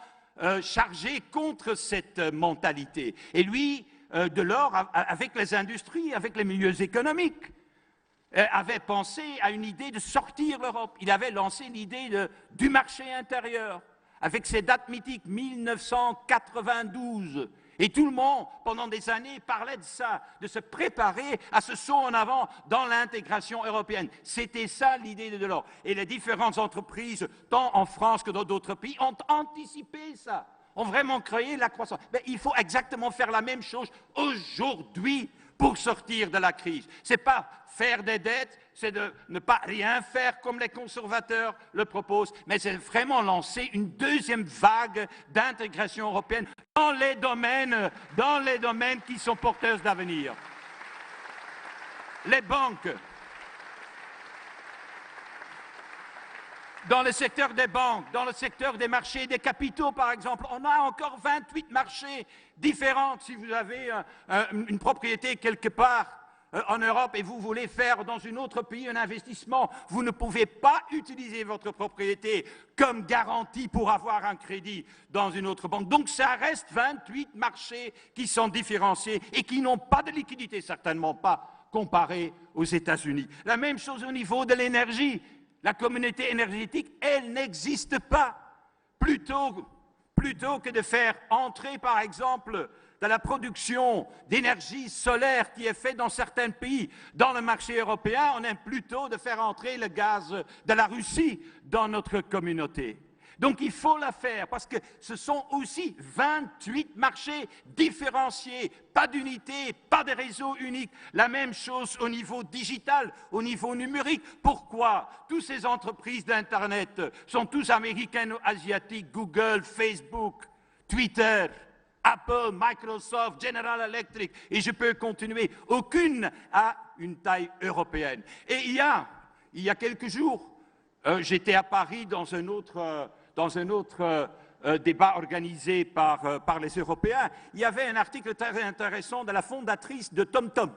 charger contre cette mentalité. Et lui, Delors, avec les industries, avec les milieux économiques, avait pensé à une idée de sortir l'Europe. Il avait lancé l'idée du marché intérieur. avec ces dates mythiques, 1992. Et tout le monde, pendant des années, parlait de ça, de se préparer à ce saut en avant dans l'intégration européenne. C'était ça l'idée de Delors. Et les différentes entreprises, tant en France que dans d'autres pays, ont anticipé ça, ont vraiment créé la croissance. Mais il faut exactement faire la même chose aujourd'hui pour sortir de la crise. Ce n'est pas faire des dettes, c'est de ne pas rien faire comme les conservateurs le proposent, mais c'est vraiment lancer une deuxième vague d'intégration européenne dans les domaines qui sont porteurs d'avenir. Les banques, dans le secteur des banques, dans le secteur des marchés des capitaux, par exemple, on a encore 28 marchés différents. Si vous avez une propriété quelque part en Europe et vous voulez faire dans un autre pays un investissement, vous ne pouvez pas utiliser votre propriété comme garantie pour avoir un crédit dans une autre banque. Donc ça reste 28 marchés qui sont différenciés et qui n'ont pas de liquidité, certainement pas comparés aux États-Unis. La même chose au niveau de l'énergie. La communauté énergétique, elle n'existe pas. Plutôt que de faire entrer, par exemple, de la production d'énergie solaire qui est faite dans certains pays dans le marché européen, on aime plutôt de faire entrer le gaz de la Russie dans notre communauté. Donc il faut la faire parce que ce sont aussi 28 marchés différenciés, pas d'unité, pas de réseau unique. La même chose au niveau digital, au niveau numérique. Pourquoi toutes ces entreprises d'Internet sont tous américaines ou asiatiques, Google, Facebook, Twitter, Apple, Microsoft, General Electric, et je peux continuer. Aucune a une taille européenne. Et il y a quelques jours, j'étais à Paris dans un autre débat organisé par les Européens, il y avait un article très intéressant de la fondatrice de TomTom.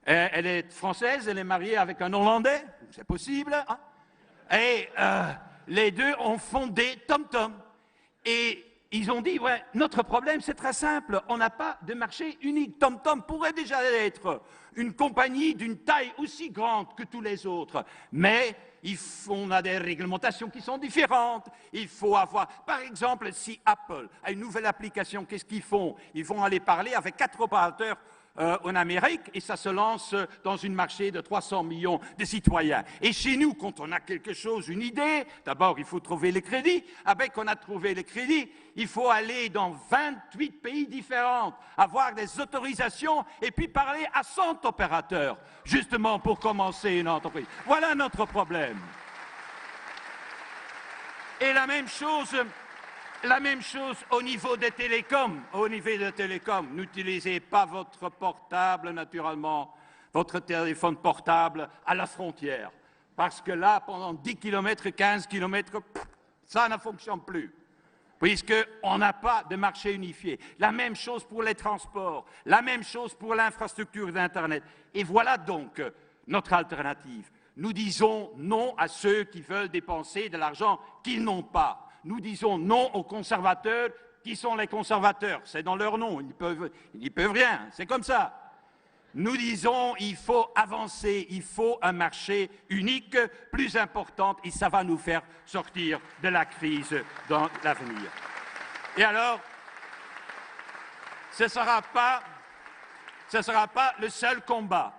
Elle est française, elle est mariée avec un Hollandais, c'est possible, hein? Et les deux ont fondé TomTom. Et ils ont dit, ouais, notre problème c'est très simple, on n'a pas de marché unique. TomTom pourrait déjà être une compagnie d'une taille aussi grande que tous les autres, mais on a des réglementations qui sont différentes. Il faut avoir, par exemple, si Apple a une nouvelle application, qu'est-ce qu'ils font? Ils vont aller parler avec 4 opérateurs en Amérique et ça se lance dans un marché de 300 millions de citoyens. Et chez nous, quand on a quelque chose, une idée, d'abord il faut trouver le crédit. Avec qu'on a trouvé le crédit, il faut aller dans 28 pays différents, avoir des autorisations et puis parler à 100 opérateurs, justement pour commencer une entreprise. Voilà notre problème. Et la même chose au niveau des télécoms. Au niveau des télécoms, n'utilisez pas votre portable, naturellement, votre téléphone portable à la frontière. Parce que là, pendant 10 km, 15 km, ça ne fonctionne plus. Puisqu'on n'a pas de marché unifié. La même chose pour les transports, la même chose pour l'infrastructure d'Internet. Et voilà donc notre alternative. Nous disons non à ceux qui veulent dépenser de l'argent qu'ils n'ont pas. Nous disons non aux conservateurs qui sont les conservateurs. C'est dans leur nom, ils n'y peuvent rien, c'est comme ça. Nous disons il faut avancer, il faut un marché unique, plus important, et ça va nous faire sortir de la crise dans l'avenir. Et alors, ce ne sera pas le seul combat.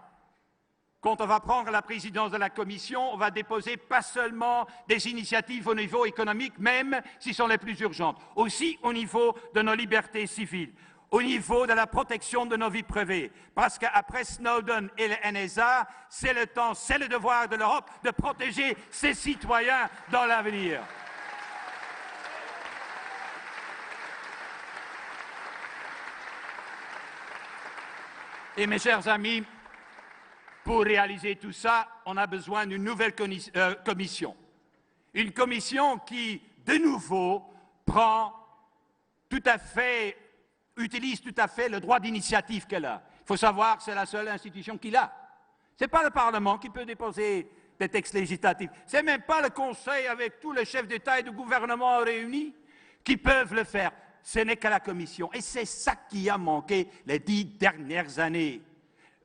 Quand on va prendre la présidence de la Commission, on va déposer pas seulement des initiatives au niveau économique, même si sont les plus urgentes, aussi au niveau de nos libertés civiles, au niveau de la protection de nos vies privées. Parce qu'après Snowden et le NSA, c'est le temps, c'est le devoir de l'Europe de protéger ses citoyens dans l'avenir. Et mes chers amis, pour réaliser tout ça, on a besoin d'une nouvelle commission. Une commission qui, de nouveau, utilise tout à fait le droit d'initiative qu'elle a. Il faut savoir que c'est la seule institution qu'il a. Ce n'est pas le Parlement qui peut déposer des textes législatifs. Ce n'est même pas le Conseil avec tous les chefs d'État et de gouvernement réunis qui peuvent le faire. Ce n'est que la Commission. Et c'est ça qui a manqué les 10 dernières années.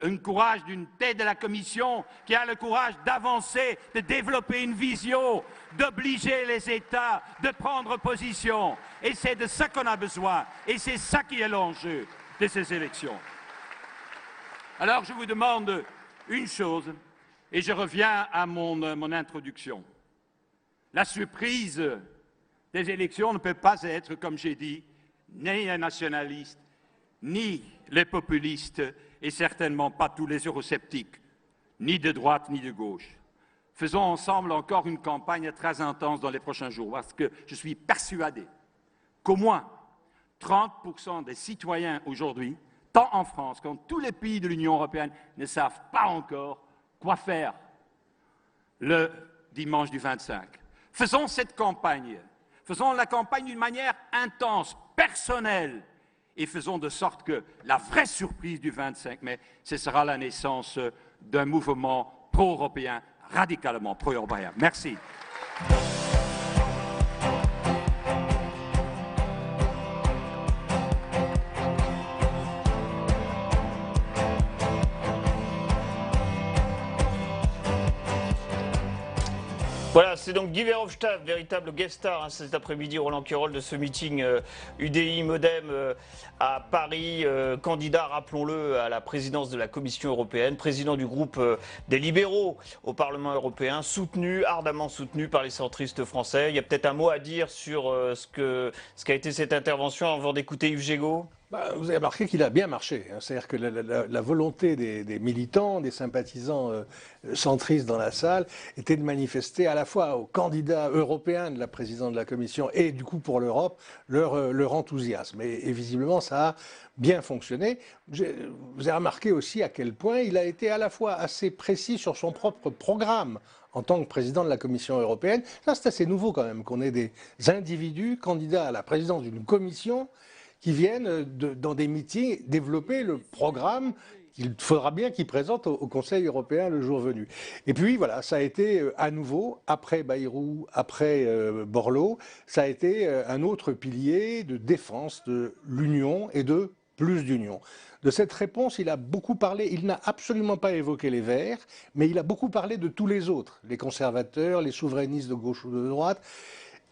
un courage d'une tête de la Commission qui a le courage d'avancer, de développer une vision, d'obliger les États de prendre position. Et c'est de ça qu'on a besoin. Et c'est ça qui est l'enjeu de ces élections. Alors je vous demande une chose, et je reviens à mon introduction. La surprise des élections ne peut pas être, comme j'ai dit, ni les nationalistes, ni les populistes, et certainement pas tous les eurosceptiques, ni de droite ni de gauche. Faisons ensemble encore une campagne très intense dans les prochains jours, parce que je suis persuadé qu'au moins 30% des citoyens aujourd'hui, tant en France qu'en tous les pays de l'Union européenne, ne savent pas encore quoi faire le dimanche du 25. Faisons cette campagne. Faisons la campagne d'une manière intense, personnelle, et faisons de sorte que la vraie surprise du 25 mai, ce sera la naissance d'un mouvement pro-européen, radicalement pro-européen. Merci. Voilà, c'est donc Guy Verhofstadt, véritable guest star cet après-midi, Roland Quérol, de ce meeting UDI-Modem à Paris, candidat, rappelons-le, à la présidence de la Commission européenne, président du groupe des libéraux au Parlement européen, ardemment soutenu par les centristes français. Il y a peut-être un mot à dire sur ce qu'a été cette intervention avant d'écouter Yves Gégaud. Vous avez remarqué qu'il a bien marché. C'est-à-dire que la volonté des militants, des sympathisants centristes dans la salle était de manifester à la fois aux candidats européens de la présidente de la Commission et du coup pour l'Europe leur enthousiasme. Et visiblement ça a bien fonctionné. Vous avez remarqué aussi à quel point il a été à la fois assez précis sur son propre programme en tant que président de la Commission européenne. Ça, c'est assez nouveau quand même qu'on ait des individus candidats à la présidence d'une commission qui viennent dans des meetings développer le programme qu'il faudra bien qu'ils présentent au Conseil européen le jour venu. Et puis voilà, ça a été à nouveau, après Bayrou, après Borloo, ça a été un autre pilier de défense de l'Union et de plus d'Union. De cette réponse, il a beaucoup parlé, il n'a absolument pas évoqué les Verts, mais il a beaucoup parlé de tous les autres, les conservateurs, les souverainistes de gauche ou de droite.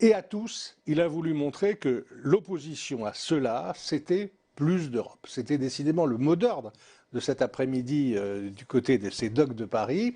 Et à tous, il a voulu montrer que l'opposition à cela, c'était plus d'Europe. C'était décidément le mot d'ordre de cet après-midi du côté de ces dogs de Paris.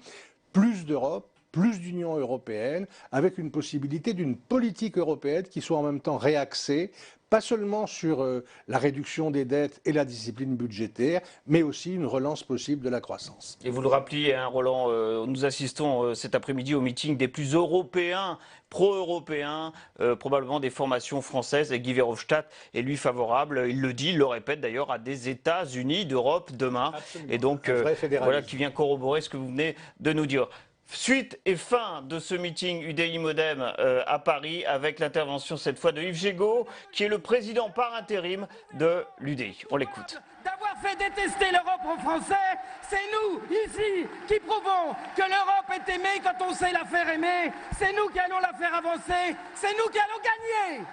Plus d'Europe, plus d'Union européenne, avec une possibilité d'une politique européenne qui soit en même temps réaxée, pas seulement sur la réduction des dettes et la discipline budgétaire, mais aussi une relance possible de la croissance. Et vous le rappeliez, hein, Roland, nous assistons cet après-midi au meeting des plus européens, pro-européens, probablement des formations françaises, et Guy Verhofstadt est lui favorable, il le dit, il le répète d'ailleurs, à des États-Unis d'Europe demain. Absolument. Et donc, voilà, qui vient corroborer ce que vous venez de nous dire. Suite et fin de ce meeting UDI-Modem à Paris avec l'intervention cette fois de Yves Gégaud, qui est le président par intérim de l'UDI. On l'écoute. D'avoir fait détester l'Europe aux Français, c'est nous, ici, qui prouvons que l'Europe est aimée quand on sait la faire aimer. C'est nous qui allons la faire avancer, c'est nous qui allons gagner.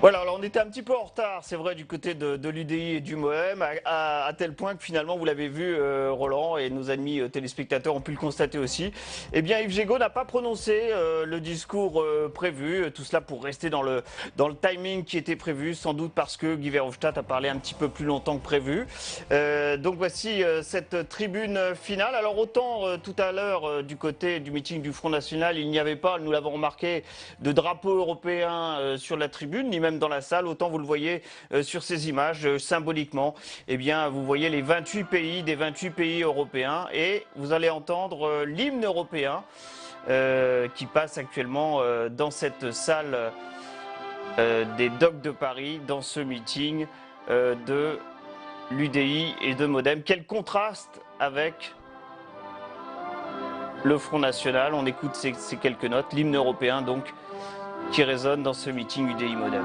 Voilà, alors on était un petit peu en retard, c'est vrai, du côté de l'UDI et du MoDem, à tel point que finalement, vous l'avez vu, Roland, et nos amis téléspectateurs ont pu le constater aussi, eh bien Yves Gégaud n'a pas prononcé le discours prévu, tout cela pour rester dans le timing qui était prévu, sans doute parce que Guy Verhofstadt a parlé un petit peu plus longtemps que prévu. Donc voici cette tribune finale. Alors autant tout à l'heure, du côté du meeting du Front National, il n'y avait pas, nous l'avons remarqué, de drapeau européen sur la tribune, ni même dans la salle, autant vous le voyez sur ces images, symboliquement, eh bien, vous voyez les 28 pays, des 28 pays européens, et vous allez entendre l'hymne européen qui passe actuellement dans cette salle des Dogs de Paris, dans ce meeting de l'UDI et de MoDem. Quel contraste avec le Front National. On écoute ces quelques notes, l'hymne européen donc, qui résonne dans ce meeting UDI-Modem.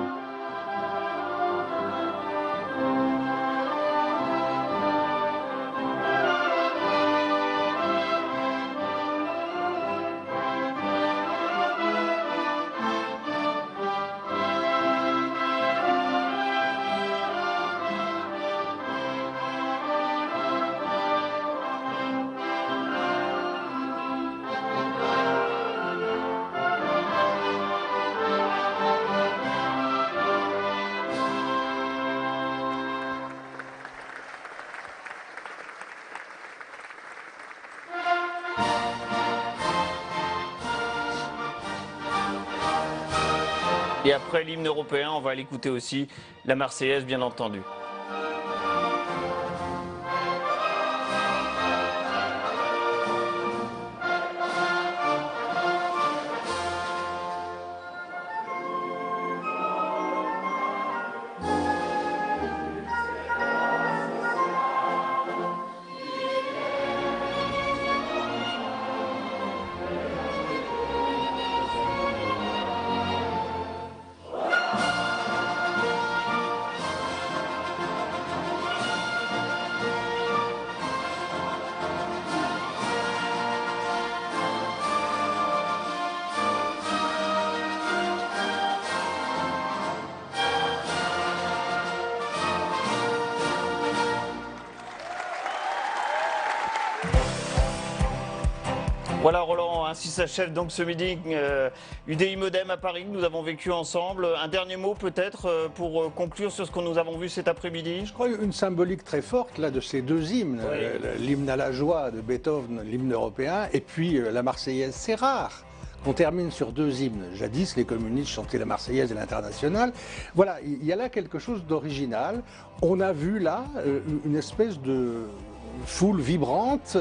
Et après l'hymne européen, on va l'écouter aussi, la Marseillaise bien entendu. Voilà Roland, ainsi s'achève donc ce meeting UDI Modem à Paris que nous avons vécu ensemble. Un dernier mot peut-être pour conclure sur ce que nous avons vu cet après-midi. Je crois une symbolique très forte là de ces deux hymnes, l'hymne à la joie de Beethoven, l'hymne européen, et puis la Marseillaise. C'est rare qu'on termine sur deux hymnes. Jadis, les communistes chantaient la Marseillaise et l'Internationale. Voilà, il y a là quelque chose d'original. On a vu là une espèce de foule vibrante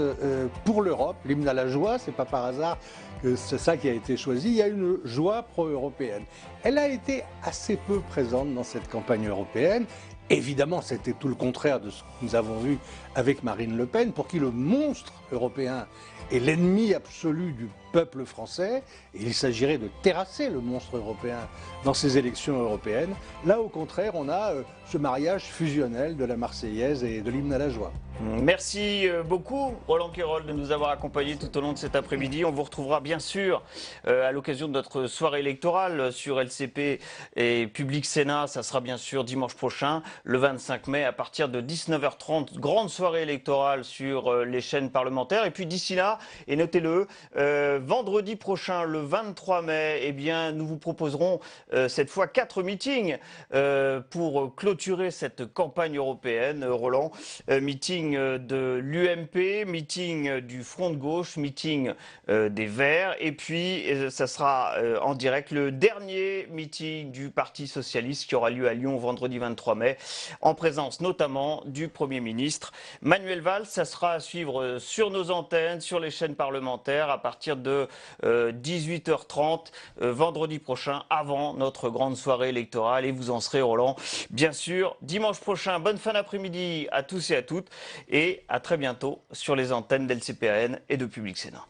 pour l'Europe. L'hymne à la joie, c'est pas par hasard que c'est ça qui a été choisi. Il y a une joie pro-européenne. Elle a été assez peu présente dans cette campagne européenne. Évidemment, c'était tout le contraire de ce que nous avons vu avec Marine Le Pen, pour qui le monstre européen est l'ennemi absolu du peuple français, et il s'agirait de terrasser le monstre européen dans ces élections européennes. Là, au contraire, on a ce mariage fusionnel de la Marseillaise et de l'hymne à la joie. Merci beaucoup Roland Quérol de nous avoir accompagnés tout au long de cet après-midi. On vous retrouvera bien sûr à l'occasion de notre soirée électorale sur LCP et Public Sénat. Ça sera bien sûr dimanche prochain, le 25 mai, à partir de 19h30. Grande soirée électorale sur les chaînes parlementaires. Et puis d'ici là, et notez-le, vendredi prochain, le 23 mai, eh bien, nous vous proposerons cette fois 4 meetings pour clôturer cette campagne européenne. Roland, meeting de l'UMP, meeting du Front de gauche, meeting des Verts, et puis ça sera en direct le dernier meeting du Parti Socialiste qui aura lieu à Lyon vendredi 23 mai, en présence notamment du Premier ministre Manuel Valls. Ça sera à suivre sur nos antennes, sur les chaînes parlementaires à partir de 18h30 vendredi prochain, avant notre grande soirée électorale, et vous en serez, Roland, bien sûr, dimanche prochain. Bonne fin d'après-midi à tous et à toutes, et à très bientôt sur les antennes d'LCPAN et de Public Sénat.